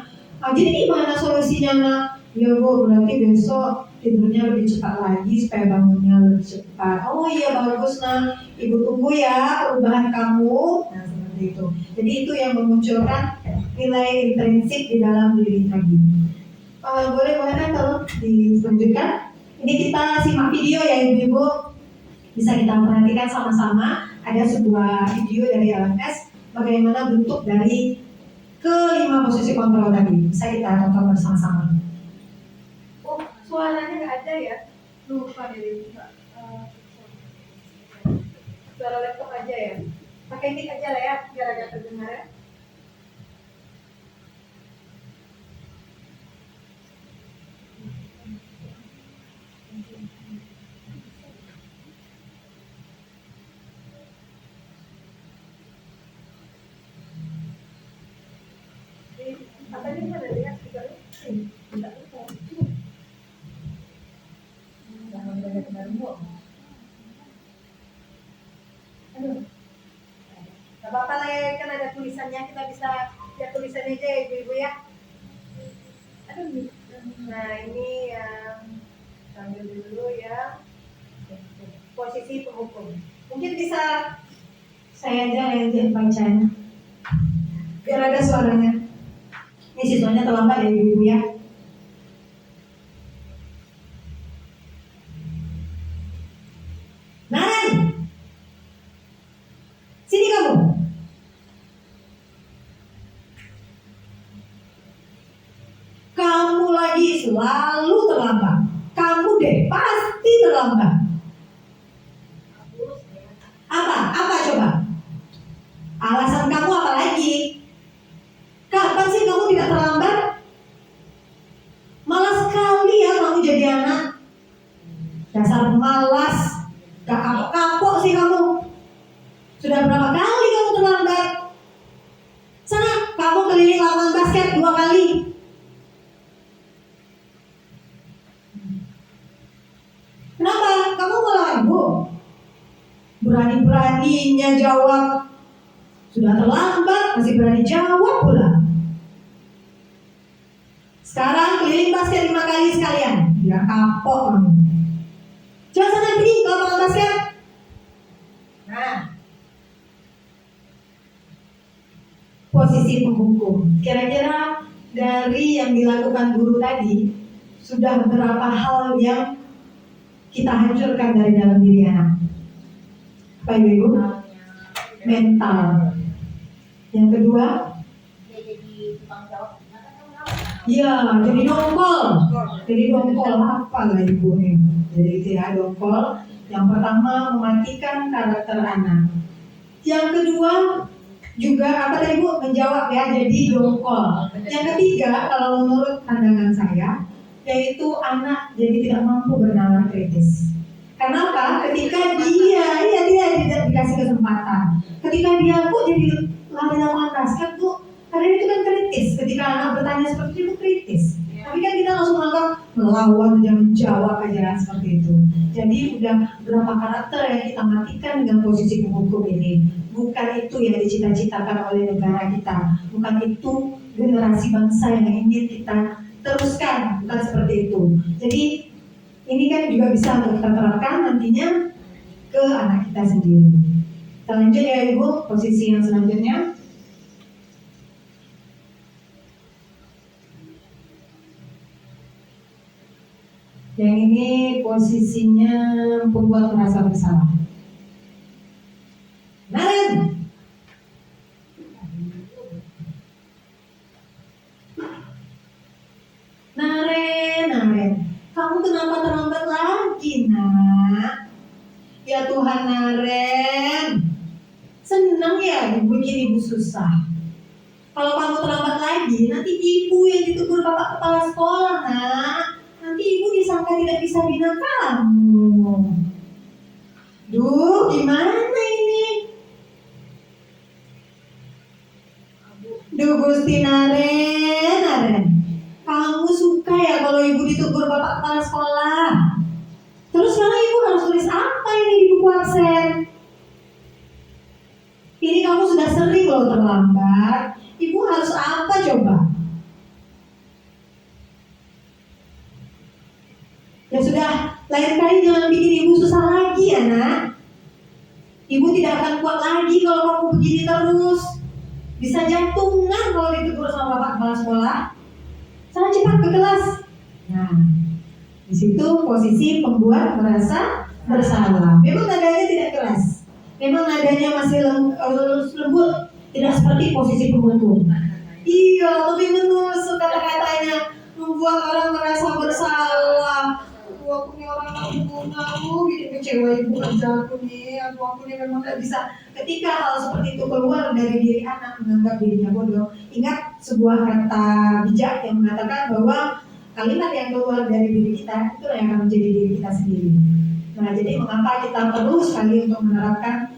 Jadi gimana solusinya nak? Ya Bu berarti besok tidurnya lebih cepat lagi supaya bangunnya lebih cepat. Oh iya bagus nah. Ibu tunggu ya perubahan kamu. Nah seperti itu. Jadi itu yang memunculkan nilai intrinsik di dalam diri tadi. Boleh kan tolong dilanjutkan. Ini kita simak video ya ibu-ibu. Bisa kita perhatikan sama-sama. Ada sebuah video dari LMS bagaimana bentuk dari kelima posisi kontrol tadi. Bisa kita tonton bersama-sama. Oh, suaranya nggak ada ya? Lupa deh. Suara laptop aja ya? Pakai mic aja lah ya, biar agak terdengar ya. Apa ini ada lihat speakernya? Tidak lupa. Jangan banyak baru. Aduh. Gak apa-apa lah ya, kan ada tulisannya, kita bisa lihat tulisannya aja ya ibu-ibu ya. Aduh. Nah ini yang sambil dulu ya. Posisi penghukum. Mungkin bisa Saya aja yang bacanya. Biar ada suaranya. Ini siswanya terlambat ya ibu-ibu ya. Naren, sini kamu. Kamu lagi selalu terlambat. Kamu deh pasti terlambat. Apa coba? Alasan kamu apa lagi? Kapan sih kamu tidak terlambat? Malas sekali ya kamu jadi anak. Dasar malas. Gak kapok-kapok sih kamu. Sudah berapa kali kamu terlambat? Sana, kamu keliling lapangan basket 2 kali. Kenapa? Kamu malah ibu. Berani-beraninya jawab. Sudah terlambat, masih berani jawab pula. Sekarang keliling basket 5 kali sekalian. Biar kapok kamu. Coba sana pergi ke lapangan basket. Nah, posisi penghukum. Kira-kira dari yang dilakukan guru tadi, sudah berapa hal yang kita hancurkan dari dalam diri anak? Apa ibu? Mental. Yang kedua, Dia jadi tukang jawab. ya jadi dongkol. Jadi dongkol apa lah ibu nih? Jadi tidak dongkol. Yang pertama mematikan karakter anak. Yang kedua juga apa tadi bu? Menjawab ya, jadi dongkol. Yang ketiga kalau menurut pandangan saya, yaitu anak jadi tidak mampu bernalar kritis. Kenapa? Ketika dia tidak dikasih kesempatan. Ketika dia kok jadi lari lapangan basket tuh, karena itu kan kritis. Ketika anak bertanya seperti itu kritis. Tapi kan kita langsung menganggap melawan dan menjawab aja seperti itu. Jadi udah berapa karakter yang kita matikan dengan posisi penghukum ini. Bukan itu yang dicita-citakan oleh negara kita. Bukan itu generasi bangsa yang ingin kita teruskan. Bukan seperti itu. Jadi ini kan juga bisa untuk kita terapkan nantinya ke anak kita sendiri. Kita lanjut ya ibu, posisi yang selanjutnya. Yang ini posisinya pembuat merasa bersalah. Naren, kamu kenapa terlambat lagi nak? Ya Tuhan Naren, senang ya ibu bikin ibu susah. Kalau kamu terlambat lagi, nanti ibu yang ditegur bapak kepala sekolah, nak. Nanti ibu disangka tidak bisa bina kamu. Duh, gimana ini? Duh, Gusti Naren. Kamu suka ya kalau ibu ditegur bapak kepala sekolah? Terus sekarang ibu harus tulis apa ini di buku absen? Ini kamu sudah sering loh terlambat. Ibu harus apa coba? Ya sudah, lain kali jangan bikin ibu susah lagi ya nak. Ibu tidak akan kuat lagi kalau kamu begini terus. Bisa jantungan kalau ditegur sama bapak kepala sekolah. Sana cepat ke kelas. Nah, di situ posisi pembuat merasa bersalah. Memang nadanya tidak keras. Memang nadanya masih lembut, tidak seperti posisi pengutuk. Iya, lebih menusuk kata-katanya, membuat orang merasa bersalah. Aku nih orang aku bikin kecewa ibu kerjaku nih. Aku nih memang gak bisa. Ketika hal seperti itu keluar dari diri anak menganggap dirinya bodoh, ingat sebuah kata bijak yang mengatakan bahwa kalimat yang keluar dari diri kita itu yang akan menjadi diri kita sendiri. Nah, jadi mengapa kita perlu sekali untuk menerapkan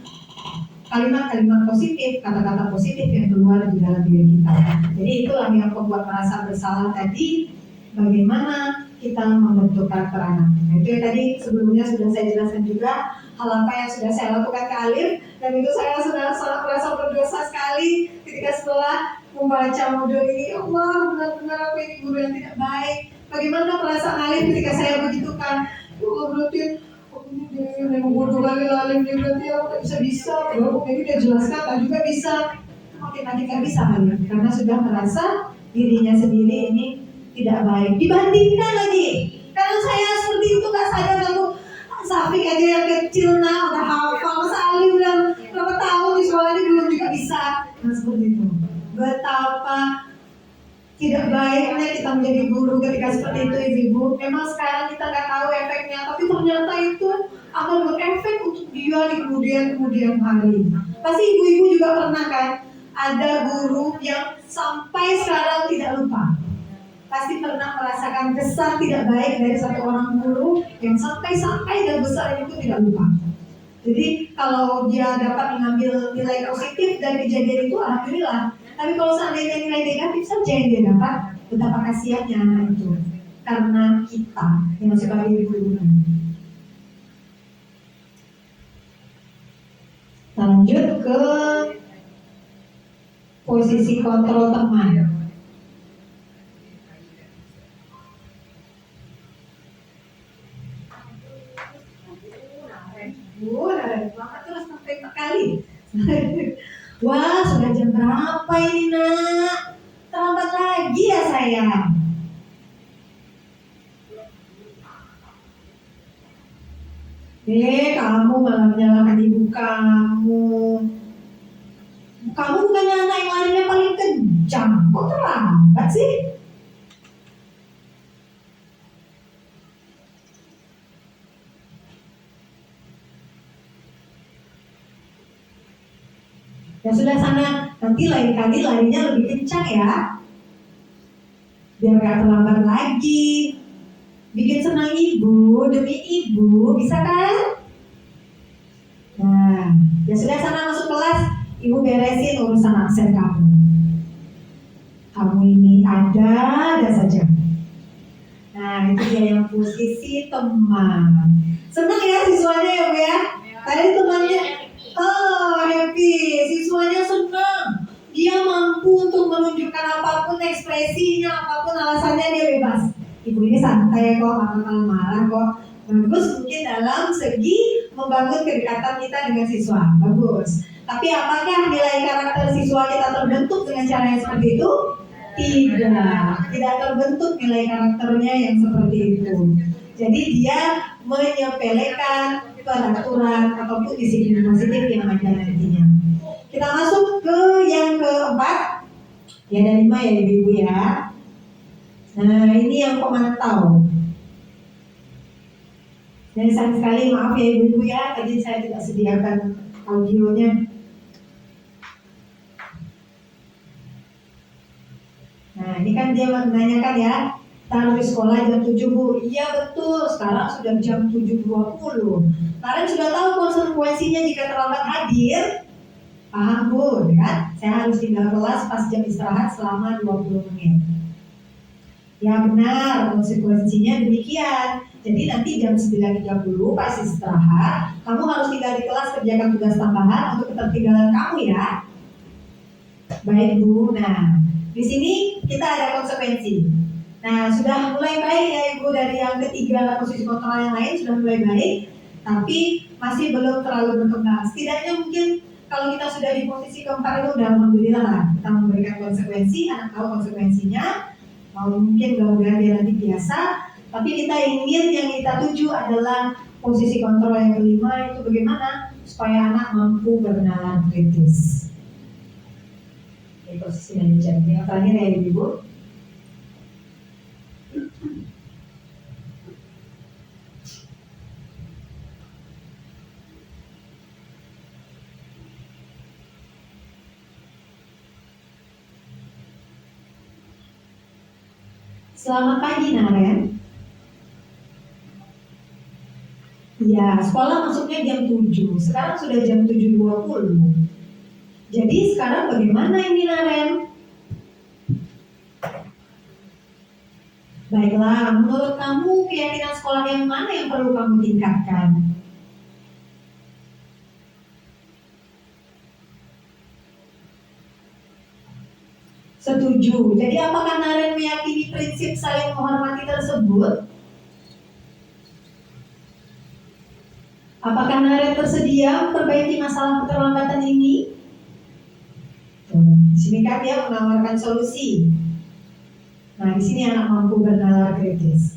kalimat-kalimat positif, kata-kata positif yang keluar di dalam diri kita. Jadi itulah yang membuat merasa bersalah tadi, bagaimana kita membentuk karakter anak. Nah, itu yang tadi sebelumnya sudah saya jelaskan juga, hal apa yang sudah saya lakukan ke Alif, dan itu saya sudah sangat merasa berdosa sekali ketika setelah membaca modul ini. Ya Allah, benar-benar aku ini guru yang tidak baik. Bagaimana perasaan Alif ketika saya begitu kan? Ya Allah, berarti aku ini memang bodoh kali Alif, dia berarti aku tidak bisa. Kalau aku ini dia jelaskan, tak juga bisa. Makin gak bisa Alif, karena sudah merasa dirinya sendiri ini tidak baik. Dibandingkan lagi, kalau saya seperti itu gak sadar, kamu Safik aja yang kecil udah hafal, masa Ali udah berapa tahun di sekolah ini belum juga bisa. Nah seperti itu. Betapa tidak baiknya kita menjadi guru ketika seperti itu ibu. Memang sekarang kita nggak tahu efeknya, tapi ternyata itu akan berefek untuk dia di kemudian hari. Pasti ibu-ibu juga pernah kan, ada guru yang sampai sekarang tidak lupa. Pasti pernah merasakan kesan tidak baik dari satu orang guru yang sampai dan besar itu tidak lupa. Jadi kalau dia dapat mengambil nilai positif dari kejadian itu, alhamdulillah. Tapi kalau seandainya nilai negatif saja yang dia dapat, betapa kasihannya anak itu. Karena kita yang sebagai guru. Lanjut ke posisi kontrol teman. Lama terus sampai 4 kali. Wah, sudah jam berapa ini nak? Terlambat lagi ya sayang. Kamu malah menyalahkan ibu kamu. Kamu bukannya anak yang larinya paling kencang, kok terlambat sih? Ya sudah sana, nanti lain kali larinya lebih kencang ya. Biar gak terlambat lagi. Bikin senang ibu, demi ibu, bisa kan? Nah, ya sudah sana masuk kelas. Ibu beresin urusan absen kamu. Kamu ini ada saja. Nah, itu dia yang posisi teman. Senang ya siswanya ya Bu ya? Tadi temannya happy, siswanya senang. Dia mampu untuk menunjukkan apapun ekspresinya, apapun alasannya dia bebas. Ibu ini santai kok, malah marah kok. Bagus mungkin dalam segi membangun kedekatan kita dengan siswa, bagus. Tapi apakah nilai karakter siswa kita terbentuk dengan cara yang seperti itu? Tidak terbentuk nilai karakternya yang seperti itu. Jadi dia menyepelekan peraturan ataupun disiplin positif yang ada nantinya. Kita masuk ke yang keempat. Ya ada 5 ya ibu ya. Nah ini yang pemantau. Dan sayang sekali maaf ya ibu ya, tadi saya tidak sediakan audionya. dia menanyakan ya, kita harus di sekolah jam 7 Bu. Iya betul, sekarang sudah jam 7.20. Kalian sudah tahu konsekuensinya jika terlambat hadir? Paham Bu, ya? Saya harus tinggal kelas pas jam istirahat selama 20 menit. Ya benar, konsekuensinya demikian. Jadi nanti jam 9.30 pas istirahat, kamu harus tinggal di kelas kerjakan tugas tambahan untuk ketertinggalan kamu ya. Baik Bu, nah di sini kita ada konsekuensi. Nah sudah mulai baik ya Ibu, dari yang ketiga posisi kontrol yang lain sudah mulai baik, tapi masih belum terlalu berkembang. Setidaknya mungkin kalau kita sudah di posisi keempat itu udah alhamdulillah lah, kita memberikan konsekuensi, anak tahu konsekuensinya. Mau mungkin mudah-mudahan dia nanti biasa, tapi kita ingin yang kita tuju adalah posisi kontrol yang kelima, itu bagaimana supaya anak mampu berkenalan kritis. Ini posisi manajer. Yang terakhir ya Ibu. Selamat pagi Naren. Ya, sekolah masuknya jam 7. Sekarang sudah jam 7.20. Jadi sekarang bagaimana ini Naren? Baiklah, menurut kamu keyakinan sekolah yang mana yang perlu kamu tingkatkan? Setuju. Jadi apakah Naren meyakini prinsip saling menghormati tersebut? Apakah Naren bersedia memperbaiki masalah keterlambatan ini? Di sini kan dia menawarkan solusi. Nah, di sini anak mampu bernalar kritis.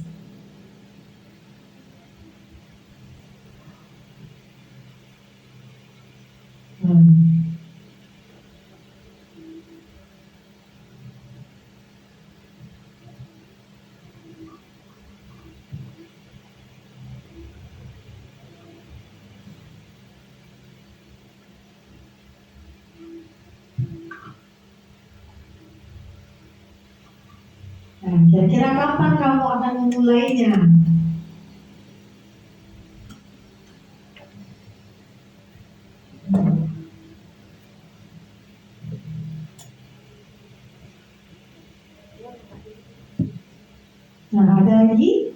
Nah, kira-kira kapan kamu akan memulainya? Nah, ada lagi?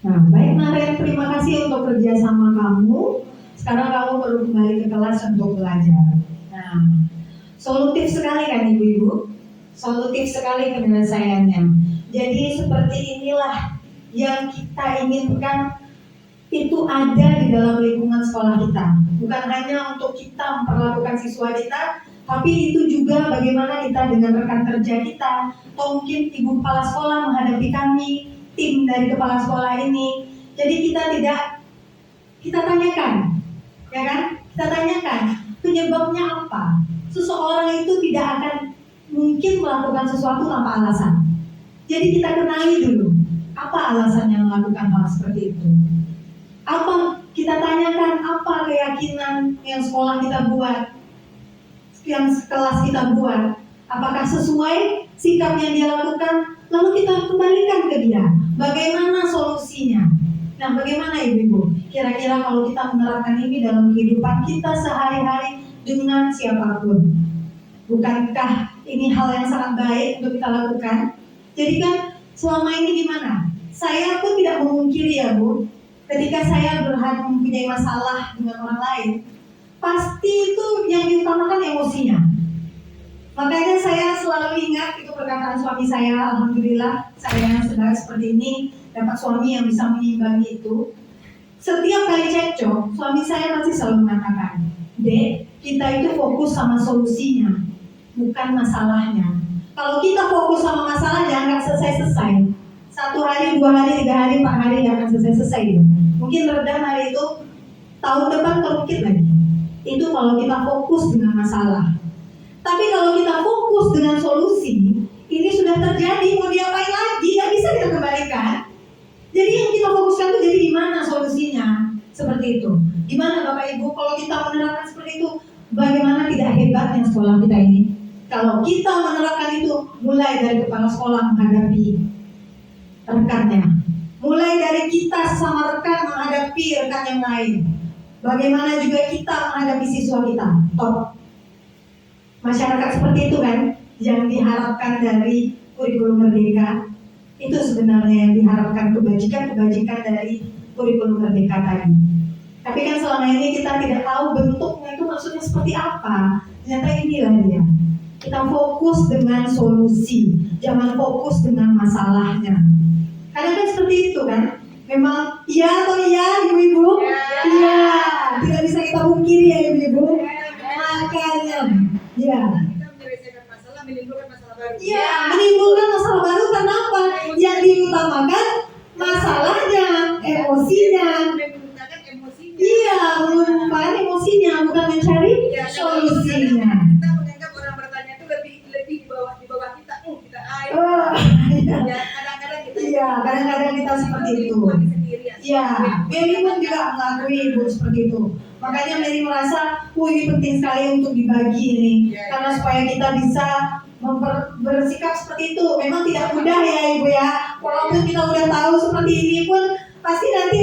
Nah, baik Naren, terima kasih untuk kerjasama kamu. Sekarang kamu perlu kembali ke kelas untuk belajar. Nah, solutif sekali kan ibu-ibu? Solutif sekali penyelesaiannya. Jadi seperti inilah yang kita inginkan itu ada di dalam lingkungan sekolah kita. Bukan hanya untuk kita memperlakukan siswa kita, tapi itu juga bagaimana kita dengan rekan kerja kita, atau mungkin ibu kepala sekolah menghadapi kami, tim dari kepala sekolah ini. Jadi kita tanyakan, ya kan? Kita tanyakan penyebabnya apa. Seseorang itu tidak akan mungkin melakukan sesuatu tanpa alasan. Jadi kita kenali dulu apa alasannya melakukan hal seperti itu. Apa kita tanyakan, apa keyakinan yang sekolah kita buat, yang kelas kita buat, apakah sesuai sikap yang dia lakukan, lalu kita kembalikan ke dia bagaimana solusinya. Nah, bagaimana ibu-ibu? Kira-kira kalau kita menerapkan ini dalam kehidupan kita sehari-hari dengan siapapun, bukankah ini hal yang sangat baik untuk kita lakukan? Jadi kan selama ini gimana? Saya pun tidak memungkiri ya Bu, ketika saya mempunyai masalah dengan orang lain, pasti itu yang diutamakan emosinya. Makanya saya selalu ingat itu perkataan suami saya. Alhamdulillah saya sedang seperti ini, dapat suami yang bisa mengimbangi itu. Setiap kali cekcok, suami saya pasti selalu mengatakan, Dek, kita itu fokus sama solusinya, bukan masalahnya. Kalau kita fokus sama masalahnya, nggak selesai-selesai. 1 hari, 2 hari, 3 hari, 4 hari nggak akan selesai-selesai. Mungkin redam hari itu, tahun depan terungkit lagi. Itu kalau kita fokus dengan masalah. Tapi kalau kita fokus dengan solusi, ini sudah terjadi, mau diapain lagi? Nggak bisa kita kembalikan. Jadi yang kita fokuskan itu jadi gimana solusinya? Seperti itu. Gimana Bapak Ibu kalau kita menerapkan seperti itu? bagaimana tidak hebatnya sekolah kita ini. Kalau kita menerapkan itu mulai dari kepala sekolah menghadapi rekannya, mulai dari kita sesama rekan menghadapi rekan yang lain. Bagaimana juga kita menghadapi siswa kita. Top. Masyarakat seperti itu kan yang diharapkan dari kurikulum merdeka. Itu sebenarnya yang diharapkan, kebajikan dari kurikulum merdeka tadi. Tapi kan selama ini kita tidak tahu bentuknya itu maksudnya seperti apa. Ternyata inilah dia. Kita fokus dengan solusi, jangan fokus dengan masalahnya. Karena kan seperti itu kan. Memang iya atau iya ibu-ibu? Iya. Tidak bisa kita pungkiri ya ibu-ibu. Makanya, ya. Kita menyelesaikan masalah, menimbulkan masalah baru. Iya, menimbulkan masalah baru. Kenapa? Yang diutamakan masalahnya, emosinya. Menggunakan emosinya. Iya, menggunakan emosinya, bukan mencari solusinya. Kita menganggap orang bertanya itu lebih di bawah kita. Kita air. Oh, iya. Ya, kadang-kadang kita. Iya, kadang-kadang kita seperti itu. Iya, Mary pun juga mengakui ibu seperti itu. Makanya Mary merasa, ini penting sekali untuk dibagi ini, karena supaya kita bisa bersikap seperti itu. Memang tidak mudah ya ibu ya. Walaupun kita udah tahu seperti ini pun pasti nanti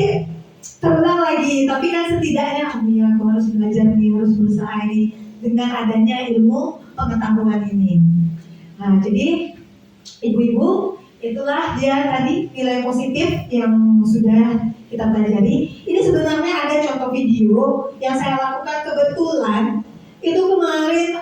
terulang lagi. Tapi kan setidaknya, ya aku harus belajar nih, harus berusaha ini dengan adanya ilmu pengetahuan ini. Nah, jadi ibu-ibu, itulah dia tadi nilai positif yang sudah kita pelajari. Ini sebenarnya ada contoh video yang saya lakukan kebetulan. Itu kemarin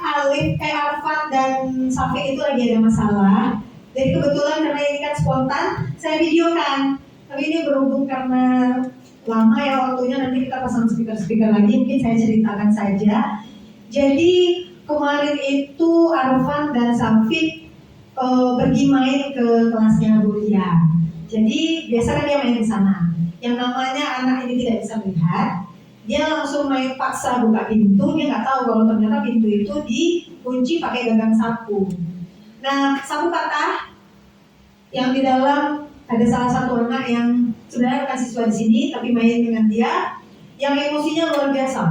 Arfan dan Safi itu lagi ada masalah. Jadi kebetulan karena ini kan spontan, saya videokan. Tapi ini berhubung karena lama ya waktunya, nanti kita pasang speaker lagi, mungkin saya ceritakan saja. Jadi kemarin itu Arfan dan Safi pergi main ke kelasnya Bu Lia. Jadi biasa kan dia main di sana. Yang namanya anak ini tidak bisa melihat, dia langsung main paksa buka pintu. Dia nggak tahu kalau ternyata pintu itu dikunci pakai gagang sapu. Nah, sapu patah yang di dalam ada salah satu anak yang sebenarnya bukan siswa di sini tapi main dengan dia, yang emosinya luar biasa.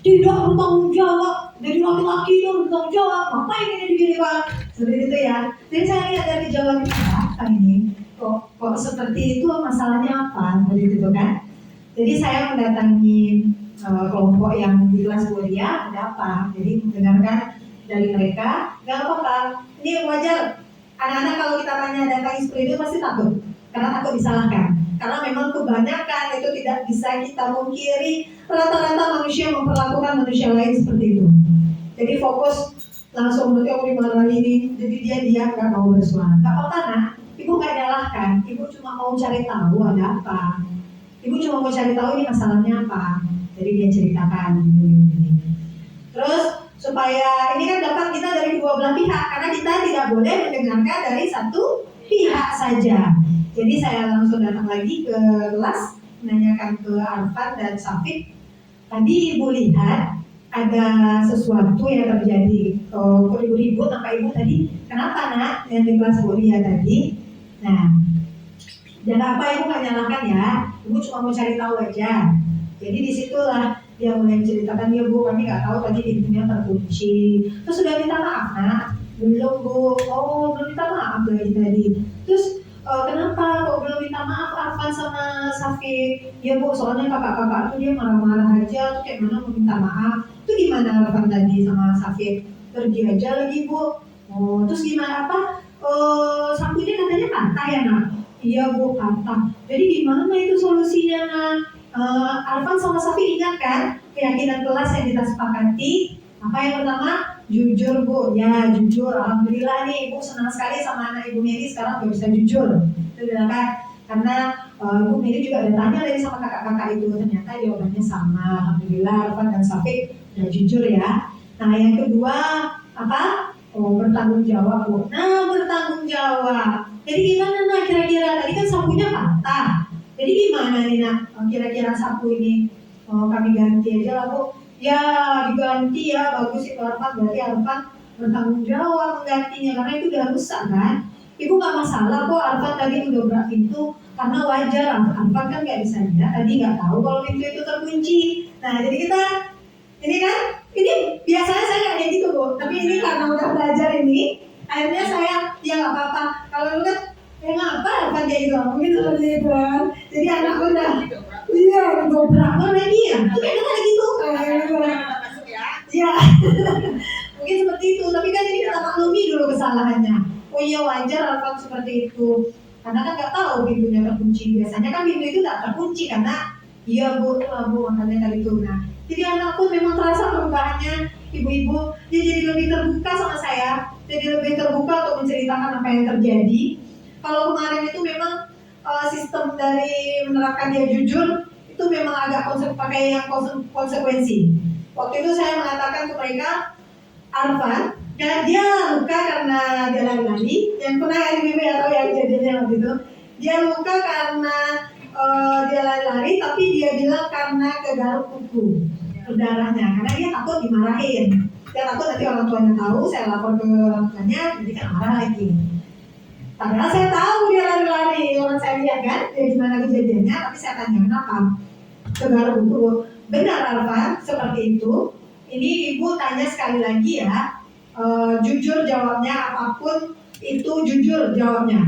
Tidak bertanggung jawab, jadi laki-laki yang bertanggung jawab, ngapain ini begini Pak? Seperti itu ya. Jadi saya lihat dari jawaban apa ini, kok seperti itu, masalahnya apa? Jadi gitu kan. Jadi saya mendatangi kelompok yang di kelas kuliah, ada apa? Jadi mendengarkan dari mereka, nggak apa-apa. Ini wajar. Anak-anak kalau kita tanya data seperti itu pasti takut, karena takut disalahkan. Karena memang kebanyakan itu tidak bisa kita pungkiri, rata-rata manusia memperlakukan manusia lain seperti itu. Jadi fokus langsung berarti aku dimarahin ini, jadi dia diam nggak mau bersuara. Nggak apa-apa nak, ibu nggak nyalahkan, ibu cuma mau cari tahu ada apa. Ibu cuma mau cari tahu ini masalahnya apa. Jadi dia ceritakan gini. Terus supaya ini kan dapat kita dari dua belah pihak, karena kita tidak boleh mendengarkan dari satu pihak saja. Jadi saya langsung datang lagi ke kelas, menanyakan ke Arfan dan Safik. Tadi ibu lihat ada sesuatu yang terjadi. Kok ibu ribut sama ibu tadi? Kenapa nak? Yang di kelas kuliah tadi. Nah, jangan apa ibu nggak nyalakan ya. Ibu cuma mau cari tahu aja. Jadi disitulah dia mulai menceritakan, ya bu, kami nggak tahu tadi pintunya terkunci. Terus sudah minta maaf nak? Belum bu. Oh belum minta maaf lagi tadi. Terus kenapa kok belum minta maaf Arfan sama Safi? Ya bu, soalnya kakak-kakak tuh dia marah-marah aja, tuh kayak mana mau minta maaf. Itu gimana Arfan tadi sama Safi? Pergi aja lagi bu. Oh terus gimana apa? Sapunya katanya patah ya nak? Iya bu, patah. Jadi gimana itu solusinya nak? Arfan sama Safi ingat kan keyakinan kelas yang kita sepakati? Apa yang pertama? Jujur bu, ya jujur. Alhamdulillah nih ibu senang sekali sama anak ibu Mary sekarang udah bisa jujur. Itu kan karena ibu Mary juga ada tanya dari sama kakak-kakak itu, ternyata jawabannya sama. Alhamdulillah Arfan dan Safi udah jujur ya. Nah yang kedua apa? Bertanggung jawab bu. Nah bertanggung jawab. Jadi gimana nak kira-kira? Tadi kan sapunya patah. Jadi gimana nih nak? Kira-kira sapu ini kami ganti aja lah bu. Ya diganti ya, bagus itu Arfan, berarti Arfan bertanggung jawab menggantinya karena itu udah rusak kan. Ibu nggak masalah kok Arfan tadi mendobrak pintu, karena wajar Arfan kan nggak bisa lihat, tadi nggak tahu kalau pintu itu terkunci. Nah jadi kita ini kan ini Biasanya saya nggak kayak gitu Bu, tapi ini karena udah belajar ini, akhirnya saya ya nggak apa-apa. Kalau dulu kan ngapa kan kayak gitu, mungkin seperti itu kan. Jadi anak udah iya dobrak mana dia, tuh kayak gitu kayak gitu. Masuk ya. Ya, mungkin seperti itu. Tapi kan ini kita maklumi dulu kesalahannya. Oh iya wajar Alfan seperti itu. Karena kan nggak tahu pintunya terkunci. Biasanya kan pintu itu tak terkunci karena iya bu, makanya tadi itu. Nah, jadi anak pun memang terasa perubahannya ibu-ibu. Dia jadi lebih terbuka sama saya. Jadi lebih terbuka untuk menceritakan apa yang terjadi. Kalau kemarin itu memang sistem dari menerapkan dia jujur itu memang agak pakai yang konsekuensi. Waktu itu saya mengatakan ke mereka, Arfan, ya dia luka karena dia lari-lari. Yang pernah ibu atau yang kejadiannya waktu itu, dia luka karena dia lari-lari, tapi dia bilang karena kegaruk kuku berdarahnya, karena dia takut dimarahin. Dia takut nanti orang tuanya tahu, saya lapor ke orang tuanya, jadi kan marah lagi. Padahal saya tahu dia lari-lari, orang saya lihat kan, dia gimana kejadiannya, tapi saya tanya kenapa kegaruk kuku. Benar Alfan, seperti itu. Ini ibu tanya sekali lagi ya, jujur jawabnya apapun itu jujur jawabnya.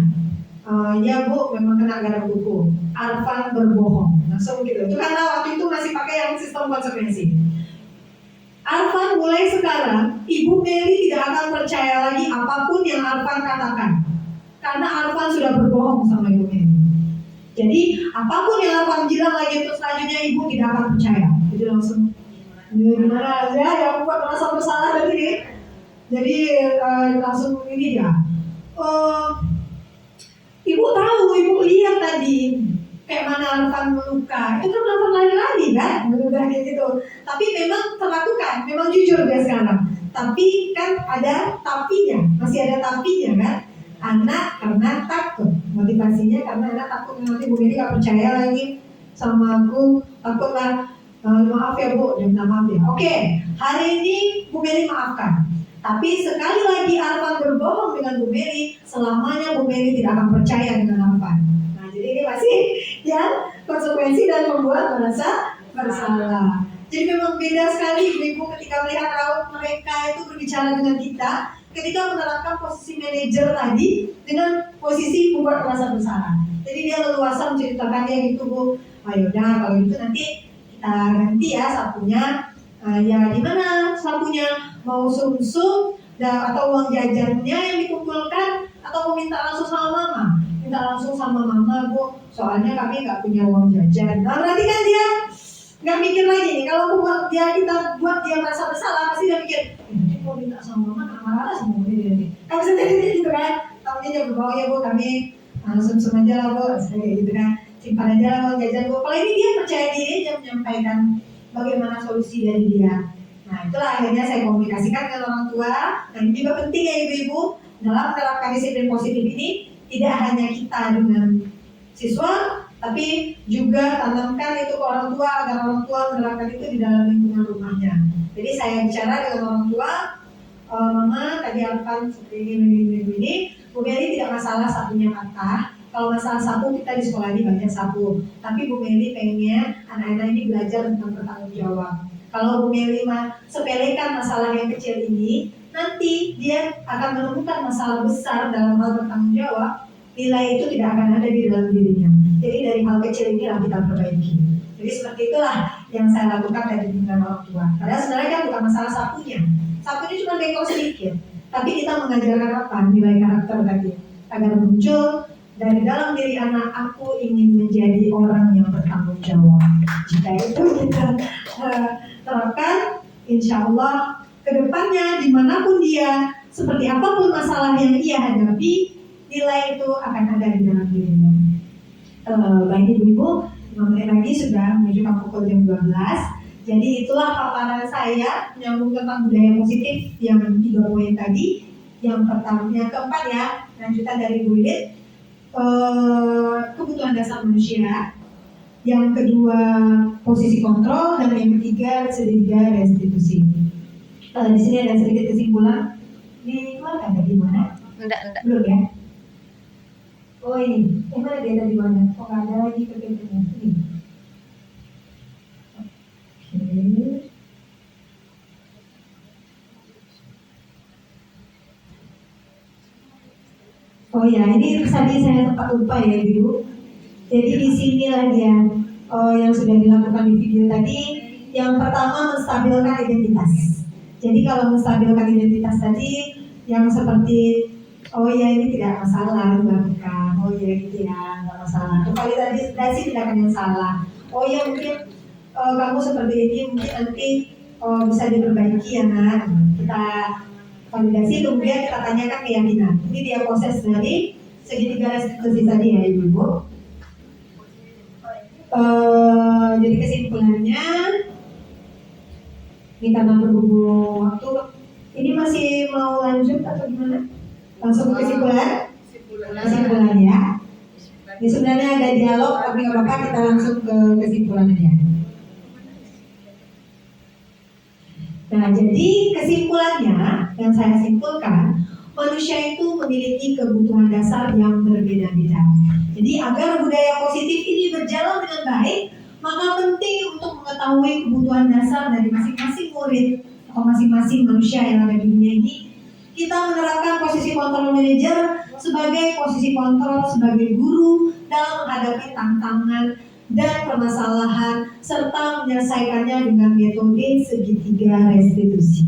Ya bu, memang kena garuk kuku. Arfan berbohong, langsung gitu. Itu karena waktu itu masih pakai yang sistem konsekuensi. Arfan mulai sekarang, Ibu Mary tidak akan percaya lagi apapun yang Arfan katakan, karena Arfan sudah berbohong sama Ibu Mary. Jadi apapun yang Arfan bilang lagi untuk selanjutnya Ibu tidak akan percaya. Jadi langsung gimana aja yang buat merasa bersalah tadi. Jadi langsung ini dia. Ibu tahu, Ibu lihat tadi kayak mana Arfan meluka. Itu kan Arfan lari-lari kan, udah kayak gitu. Tapi memang terlakukan, memang jujur dia sekarang. Tapi kan ada tapinya, masih ada tapinya kan. Anak karena takut, motivasinya karena anak takut nanti Bu Mary gak percaya lagi sama aku, takutlah. Maaf ya Bu, dia minta maaf ya. Oke, hari ini Bu Mary maafkan. Tapi sekali lagi Arfan berbohong dengan Bu Mary, selamanya Bu Mary tidak akan percaya dengan Arfan. Nah, jadi ini masih ya konsekuensi dan membuat merasa bersalah. Jadi memang beda sekali ibu ketika melihat raut mereka itu berbicara dengan kita, ketika menerapkan posisi manajer tadi dengan posisi membuat merasa bersalah. Jadi dia leluasa menceritakan dia gitu Bu. Ayo dah kalau gitu nanti kita ganti ya sapunya. Ya gimana sapunya, mau sumsum atau uang jajannya yang dikumpulkan atau mau minta langsung sama mama? Minta langsung sama mama Bu, soalnya kami nggak punya uang jajan. Nah berarti kan dia nggak mikir lagi nih, kalau kita buat dia merasa bersalah pasti dia mikir, nanti kalau minta sama mama nggak marah sama dia nih. Kan bisa jadi gitu kan? Tahunya dia berbawa ya Bu, kami sumsum aja lah Bu, kayak gitu kan, simpan aja lah uang jajan Bu. Kalau ini dia percaya diri aja menyampaikan bagaimana solusi dari dia. Nah itulah akhirnya saya komunikasikan dengan orang tua. Dan juga penting ya ibu-ibu dalam menerapkan disiplin positif ini, tidak hanya kita dengan siswa, tapi juga tanamkan itu ke orang tua agar orang tua menerapkan itu di dalam lingkungan rumahnya. Jadi saya bicara dengan orang tua, mama tadi Arfan seperti ini, Bu Mary tidak masalah sapunya patah. Kalau masalah sapu kita di sekolah ini banyak sapu, tapi Bu Mary pengennya anak-anak ini belajar tentang bertanggung jawab. Kalau Bu Mary sepelekan masalah yang kecil ini, nanti dia akan menemukan masalah besar dalam hal bertanggung jawab. Nilai itu tidak akan ada di dalam dirinya. Jadi dari hal kecil inilah kita perbaiki. Jadi seperti itulah yang saya lakukan tadi dengan orang tua. Padahal sebenarnya kan bukan masalah sapunya. Sapunya cuma bengkok sedikit, tapi kita mengajarkan apa? Nilai karakter tadi agar muncul dari dalam diri anak, aku ingin menjadi orang yang bertanggung jawab. Jika itu kita terapkan, insya Allah kedepannya dimanapun dia, seperti apapun masalah yang ia hadapi, nilai itu akan ada di dalam dirinya. Baik ibu-ibu, 5 menit lagi sudah menunjukkan pukul jam 12. Jadi itulah paparan saya menyambung tentang budaya positif yang 3 poin tadi. Yang pertama, yang keempat ya, lanjutan dari Bu Wilit. Kebutuhan dasar manusia, yang kedua posisi kontrol, dan yang ketiga restitusi. Di sini ada sedikit kesimpulan. Dikeluarkan dari mana? Enggak. Belum ya? Oh ini, mana dia dari mana? Oh nggak ada lagi kegiatannya. Ini. Oke. Oh ya, ini tadi saya sempat lupa ya Ibu. Jadi di sinilah dia yang sudah dilakukan di video tadi. Yang pertama menstabilkan identitas. Jadi kalau menstabilkan identitas tadi yang seperti oh ya ini tidak masalah dilakukan. Oh ya gitu ya nggak masalah. Validasi tindakan yang salah. Oh ya mungkin kamu seperti ini mungkin nanti bisa diperbaiki ya nak. Kita validasi kemudian kita tanyakan keyakinan. Ini dia proses dari segitiga restitusi tadi ya ibu. Jadi kesimpulannya ini karena berhubung waktu, ini masih mau lanjut atau gimana? Langsung ke kesimpulan? Kesimpulan ya. Ini sebenarnya ada dialog tapi nggak apa-apa, kita langsung ke kesimpulan aja. Nah, jadi kesimpulannya yang saya simpulkan, manusia itu memiliki kebutuhan dasar yang berbeda-beda. Jadi agar budaya positif ini berjalan dengan baik, maka penting untuk mengetahui kebutuhan dasar dari masing-masing murid atau masing-masing manusia yang ada di dunia ini. Kita menerapkan posisi kontrol manajer sebagai posisi kontrol sebagai guru dalam menghadapi tantangan dan permasalahan serta menyelesaikannya dengan metode segitiga restitusi.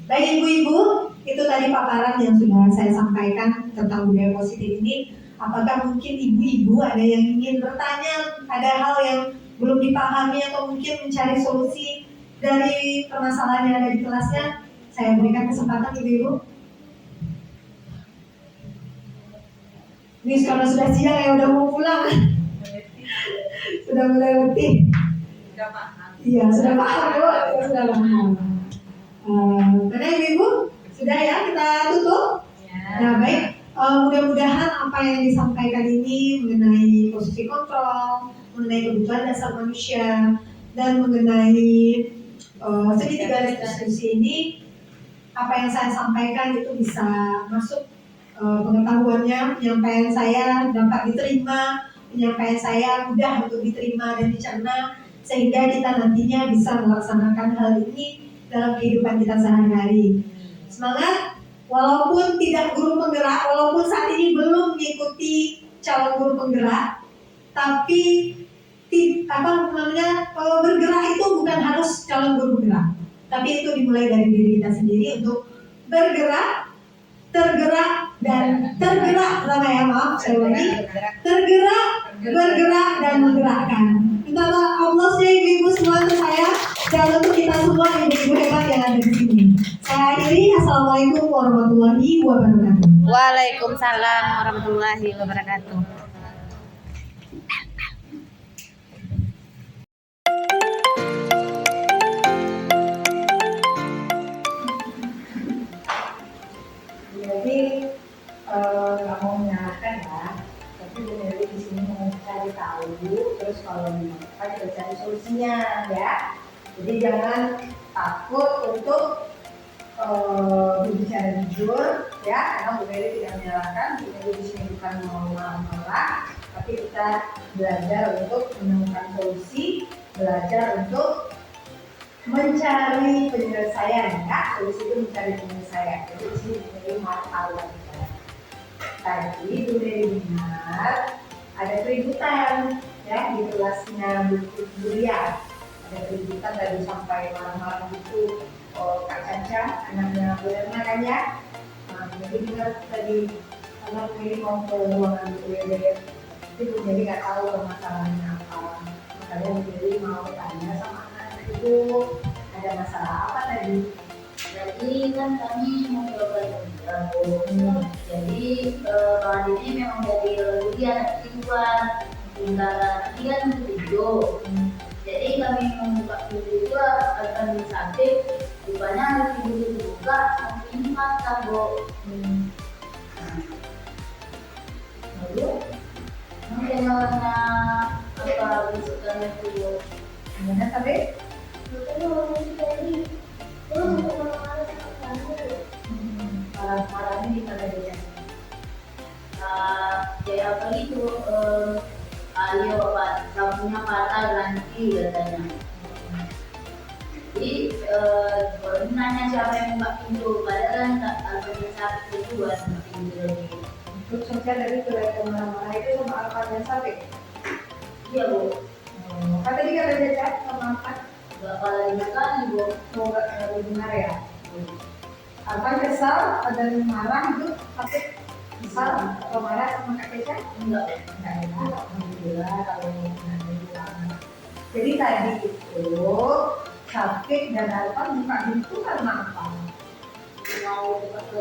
Baik ibu-ibu, itu tadi paparan yang sudah saya sampaikan tentang budaya positif ini. Apakah mungkin ibu-ibu ada yang ingin bertanya, ada hal yang belum dipahami atau mungkin mencari solusi dari permasalahan yang ada di kelasnya? Saya berikan kesempatan ibu-ibu. Ini sekarang sudah siang ya, udah mau pulang. Sudah mulai letih. Iya, sudah paham bu, sudah paham. Mana ibu-ibu? Sudah ya, kita tutup. Nah baik, mudah-mudahan apa yang disampaikan ini mengenai posisi kontrol, mengenai kebutuhan dasar manusia, dan mengenai segitiga restitusi ini, apa yang saya sampaikan itu bisa masuk pengetahuannya, penyampaian saya dapat diterima, penyampaian saya mudah untuk diterima dan dicerna, sehingga kita nantinya bisa melaksanakan hal ini dalam kehidupan kita sehari-hari. Semangat, walaupun tidak guru penggerak, walaupun saat ini belum mengikuti calon guru penggerak, tapi bergerak itu bukan harus calon guru penggerak, tapi itu dimulai dari diri kita sendiri untuk bergerak, tergerak dan tergerak. Pertama ya, maaf saya ulangi, tergerak, bergerak dan menggerakkan. Minta Allah saya ibu-ibu semua untuk saya dan untuk kita semua ibu-ibu hebat yang ada di sini. Saya akhiri, assalamualaikum warahmatullahi wabarakatuh. Waalaikumsalam warahmatullahi wabarakatuh. Jadi nggak mau menyalahkan ya, tapi Bu Meli di sini mau cari tahu, terus kalau apa kita cari solusinya ya. Jadi jangan takut untuk berbicara jujur ya, karena Bu Meli tidak menyalahkan. Bu Meli di sini bukan mau marah-marah, tapi kita belajar untuk menemukan solusi, belajar untuk mencari penyelesaian ya. Solusi itu mencari penyelesaian. Jadi di sini Bu Meli mau tahu ya. Tadi Bu Meli dengar ada keributan ya di kelasnya Bu Bulia. Ada keributan tadi sampai malam-malam itu. Kak Caca, anaknya Bu Erna kan ya. Nah, jadi dengar tadi karena Bu Meli mau ke ruangan Bu Meli, tapi Bu Meli nggak tahu masalahnya apa. Makanya Bu Meli mau tanya sama anak itu ada masalah apa tadi. Jadi kan kami mau coba jadi bahan ini memang dari dia anak kedua, sementara dia kan video. Jadi kami membuka video itu akan disamping, rupanya harus video dibuka sampai ini patah bu. Lalu, mungkin warna apa bentuknya itu Gimana tadi? Parah-parahnya di mana dia? Kayak apa gitu, ayo pak, lampunya patah ganti katanya. Jadi kalau nanya siapa yang buka pintu, padahal kan alhamdulillah satu itu buat pintu lagi. Grup sosial dari keluarga marah-marah itu sama Alvan dan Sapi. Iya bu. Kan tadi kata Caca sama Alvan Berapa lagi kali bu? mau nggak dengar ya. Alvan kesal ada yang marah itu tapi kesal atau marah sama Kak Caca? Enggak. Enggak ya, alhamdulillah kalau nanti bilang. Jadi tadi itu Sapi dan Alvan buka pintu karena apa? Mau buka ke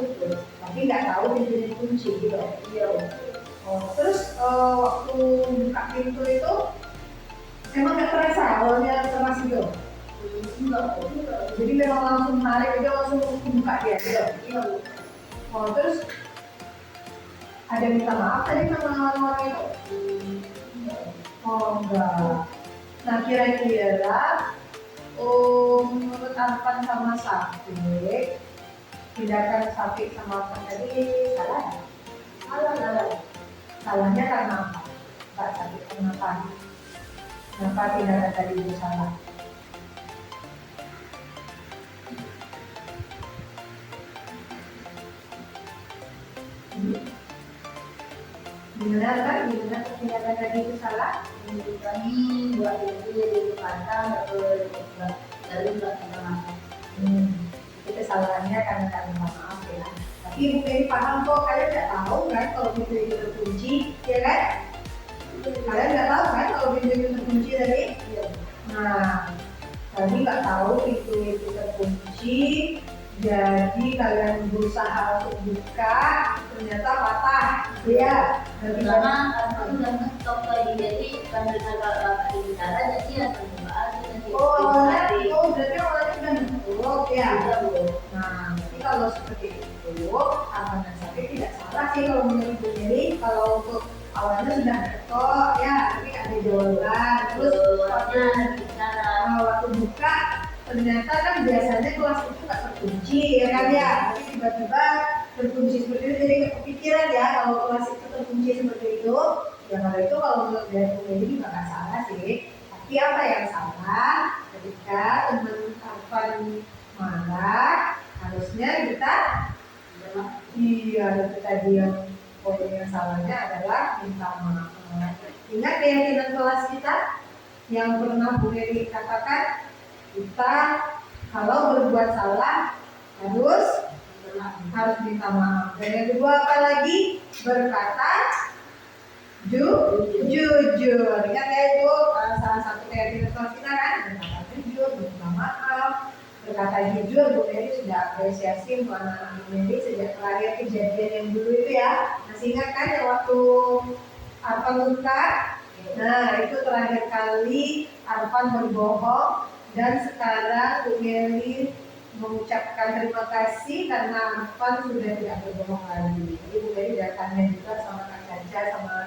itu. Tapi nggak tahu pintunya dikunci gitu. Iya bu. Oh, terus waktu buka pintu itu emang nggak terasa awalnya cemas gitu. Enggak bu. Jadi memang langsung menarik aja langsung buka dia gitu. Iya bu. Oh, terus ada minta maaf tadi sama orang itu? Oh enggak. Nah kira-kira menurut Arfan sama Safi, tindakan Safi sama Arfan tadi salah ya? Salah. Salahnya karena apa? Pak Safi, kenapa? Kenapa tindakan tadi itu salah? Gimana kan? Gimana tindakan tadi itu salah? Kami buat itu di kata dari nggak kita makan. Itu kesalahannya karena maaf ya. Tapi ibu Mary paham kok, kalian nggak tahu kan kalau pintu itu terkunci, ya kan? Kalian nggak tahu kan kalau pintu itu terkunci tadi? Iya. Nah, tadi nggak tahu pintu itu terkunci, jadi kalian berusaha untuk buka, ternyata patah, ya. Karena aku udah ngetop lagi jadi karena agak bicara jadi ya terbuka nanti. Berarti awalnya udah nutup ya. Iya bu. Nah, jadi kalau seperti itu, aman dan Safi tidak salah sih kalau menurut Bu Mary. Kalau untuk awalnya sudah ketok ya, tapi ada jawaban. Terus waktu buka ternyata kan biasanya kelas itu nggak terkunci ya kan ya, tapi tiba-tiba terkunci seperti itu jadi nggak kepikiran ya kalau kelas itu terkunci seperti itu. Ya kalau menurut dari Bu Mary juga nggak salah sih. Tapi apa yang salah ketika teman Arfan marah, harusnya kita itu tadi yang poin yang salahnya adalah minta maaf. Ingat keyakinan kelas kita yang pernah Bu Mary katakan, kita kalau berbuat salah harus minta maaf. Dan yang kedua apa lagi? Berkata jujur. Ingat ya itu salah satu keyakinan kelas kita kan, berkata jujur, minta maaf. Berkata jujur, Bu Mary sudah apresiasi untuk anak-anak Bu Mary sejak terakhir kejadian yang dulu itu ya. Masih ingat kan yang waktu Arfan luka? Nah itu terakhir kali Arfan berbohong, dan sekarang Bu Mary mengucapkan terima kasih karena Arfan sudah tidak berbohong lagi. Jadi Bu Mary sudah tanya juga sama Kak Caca sama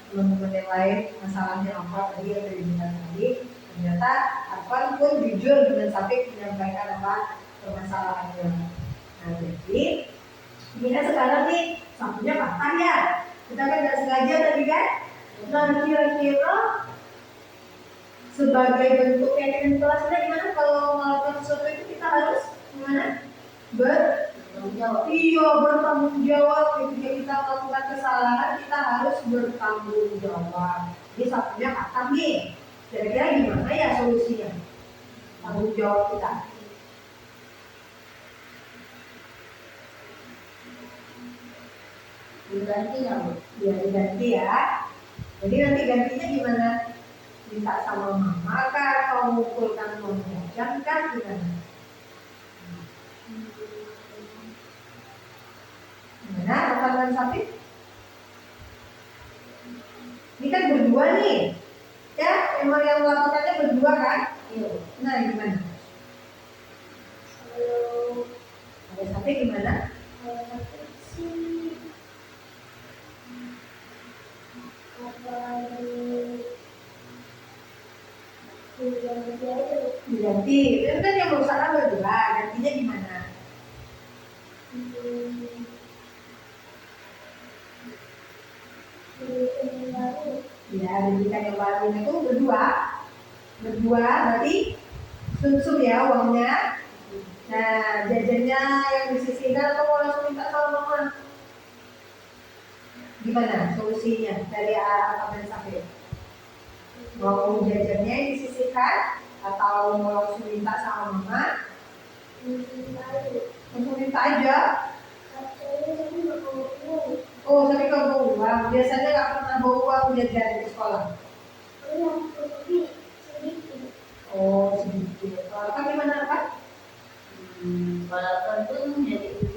teman-teman yang lain masalahnya apa tadi yang terjadi tadi. Ternyata Arfan pun jujur dengan Safi menyampaikan apa permasalahannya. Nah jadi ini kan sekarang nih Safinya patah ya, kita kan nggak sengaja tadi kan. Nah kira-kira sebagai bentuk keyakinan kelas kita gimana kalau melakukan sesuatu itu kita harus gimana? Bertanggung jawab. Ketika kita melakukan kesalahan kita harus bertanggung jawab. Jadi Safinya patah nih. Kira-kira gimana ya solusinya? Tanggung jawab kita. Diganti ya bu. Ya diganti ya. Jadi nanti gantinya gimana? Minta sama mama kah? Atau mengumpulkan uang jajan kah? Gimana? Gimana? Rakaman Safi? Ini kan berdua nih. Ya, emang yang melakukannya berdua kan? Iya. Nah, gimana? Ada Safi gimana? Diganti. Itu kan yang berusaha berdua. Gantinya gimana? Ya, berikan yang baru itu berdua berarti sum-sum ya uangnya. Nah jajannya yang disisihkan atau mau langsung minta sama mama? Gimana solusinya dari Arafat dan Safir? Mau jajannya disisihkan atau mau langsung minta sama mama? Langsung minta aja. Oh, tapi kau bawa uang. Biasanya nggak pernah bawa uang jajan ke sekolah. Oh, sedikit. Kalau kan gimana Pak? Walaupun pun jadi itu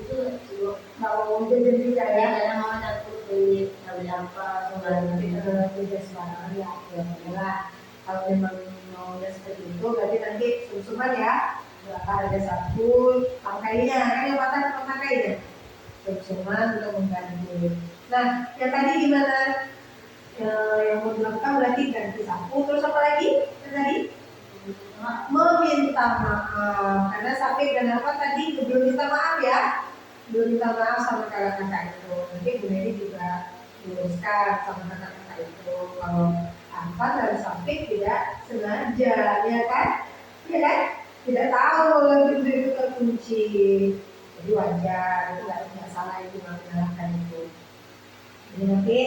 juga Nggak mau jajan juga ya? kadang mama takut beli apa Nanti sembarang. kerja sembarangan ya, ya bolehlah. Kalau memang mau seperti itu, berarti nanti sum-suman ya. Berapa ada satu tangkainya, kan yang patah tangkainya. Sum-suman untuk mengganti. Nah, yang tadi gimana? Yang mau dilakukan berarti ganti sapu, terus apa lagi? Yang tadi? Meminta maaf. Karena Safir dan apa tadi belum minta maaf ya? Belum minta maaf sama kakak-kakak itu. Nanti Bu Neri juga diluruskan sama kakak-kakak itu kalau apa dan Safir tidak sengaja, ya kan? Ya kan? Tidak tahu kalau pintu itu terkunci. Jadi wajar, itu nggak salah itu nggak menyalahkan itu. Jadi nanti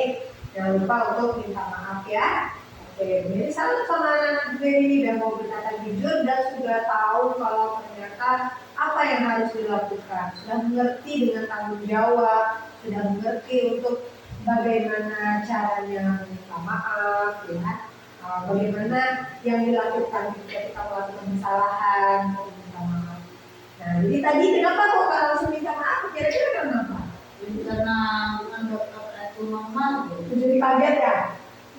jangan lupa untuk minta maaf ya. Oke, jadi salut sama anak-anak gue ini udah mau berkata jujur dan sudah tahu kalau ternyata apa yang harus dilakukan. Sudah mengerti dengan tanggung jawab, sudah mengerti untuk bagaimana caranya meminta maaf, ya. Bagaimana yang dilakukan ketika kita melakukan kesalahan, meminta maaf. Nah, jadi tadi kenapa kok langsung minta maaf? Kira-kira kenapa? Karena bukan dokter itu mama gitu. Jadi kaget ya?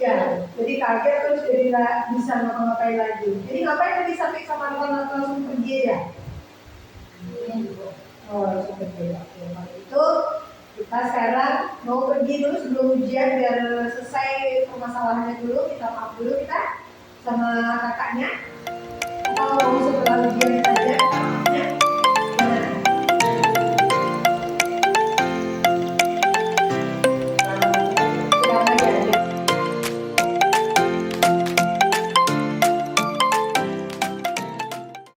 Ya, jadi kaget terus jadi nggak bisa ngapa-ngapain lagi. Jadi ngapain tadi Safir sama Arfan langsung pergi ya? Oh, langsung pergi. Oke, kalau itu kita sekarang mau pergi dulu sebelum ujian biar selesai permasalahannya dulu. Kita maaf dulu kita sama kakaknya. Atau mau setelah ujian saja.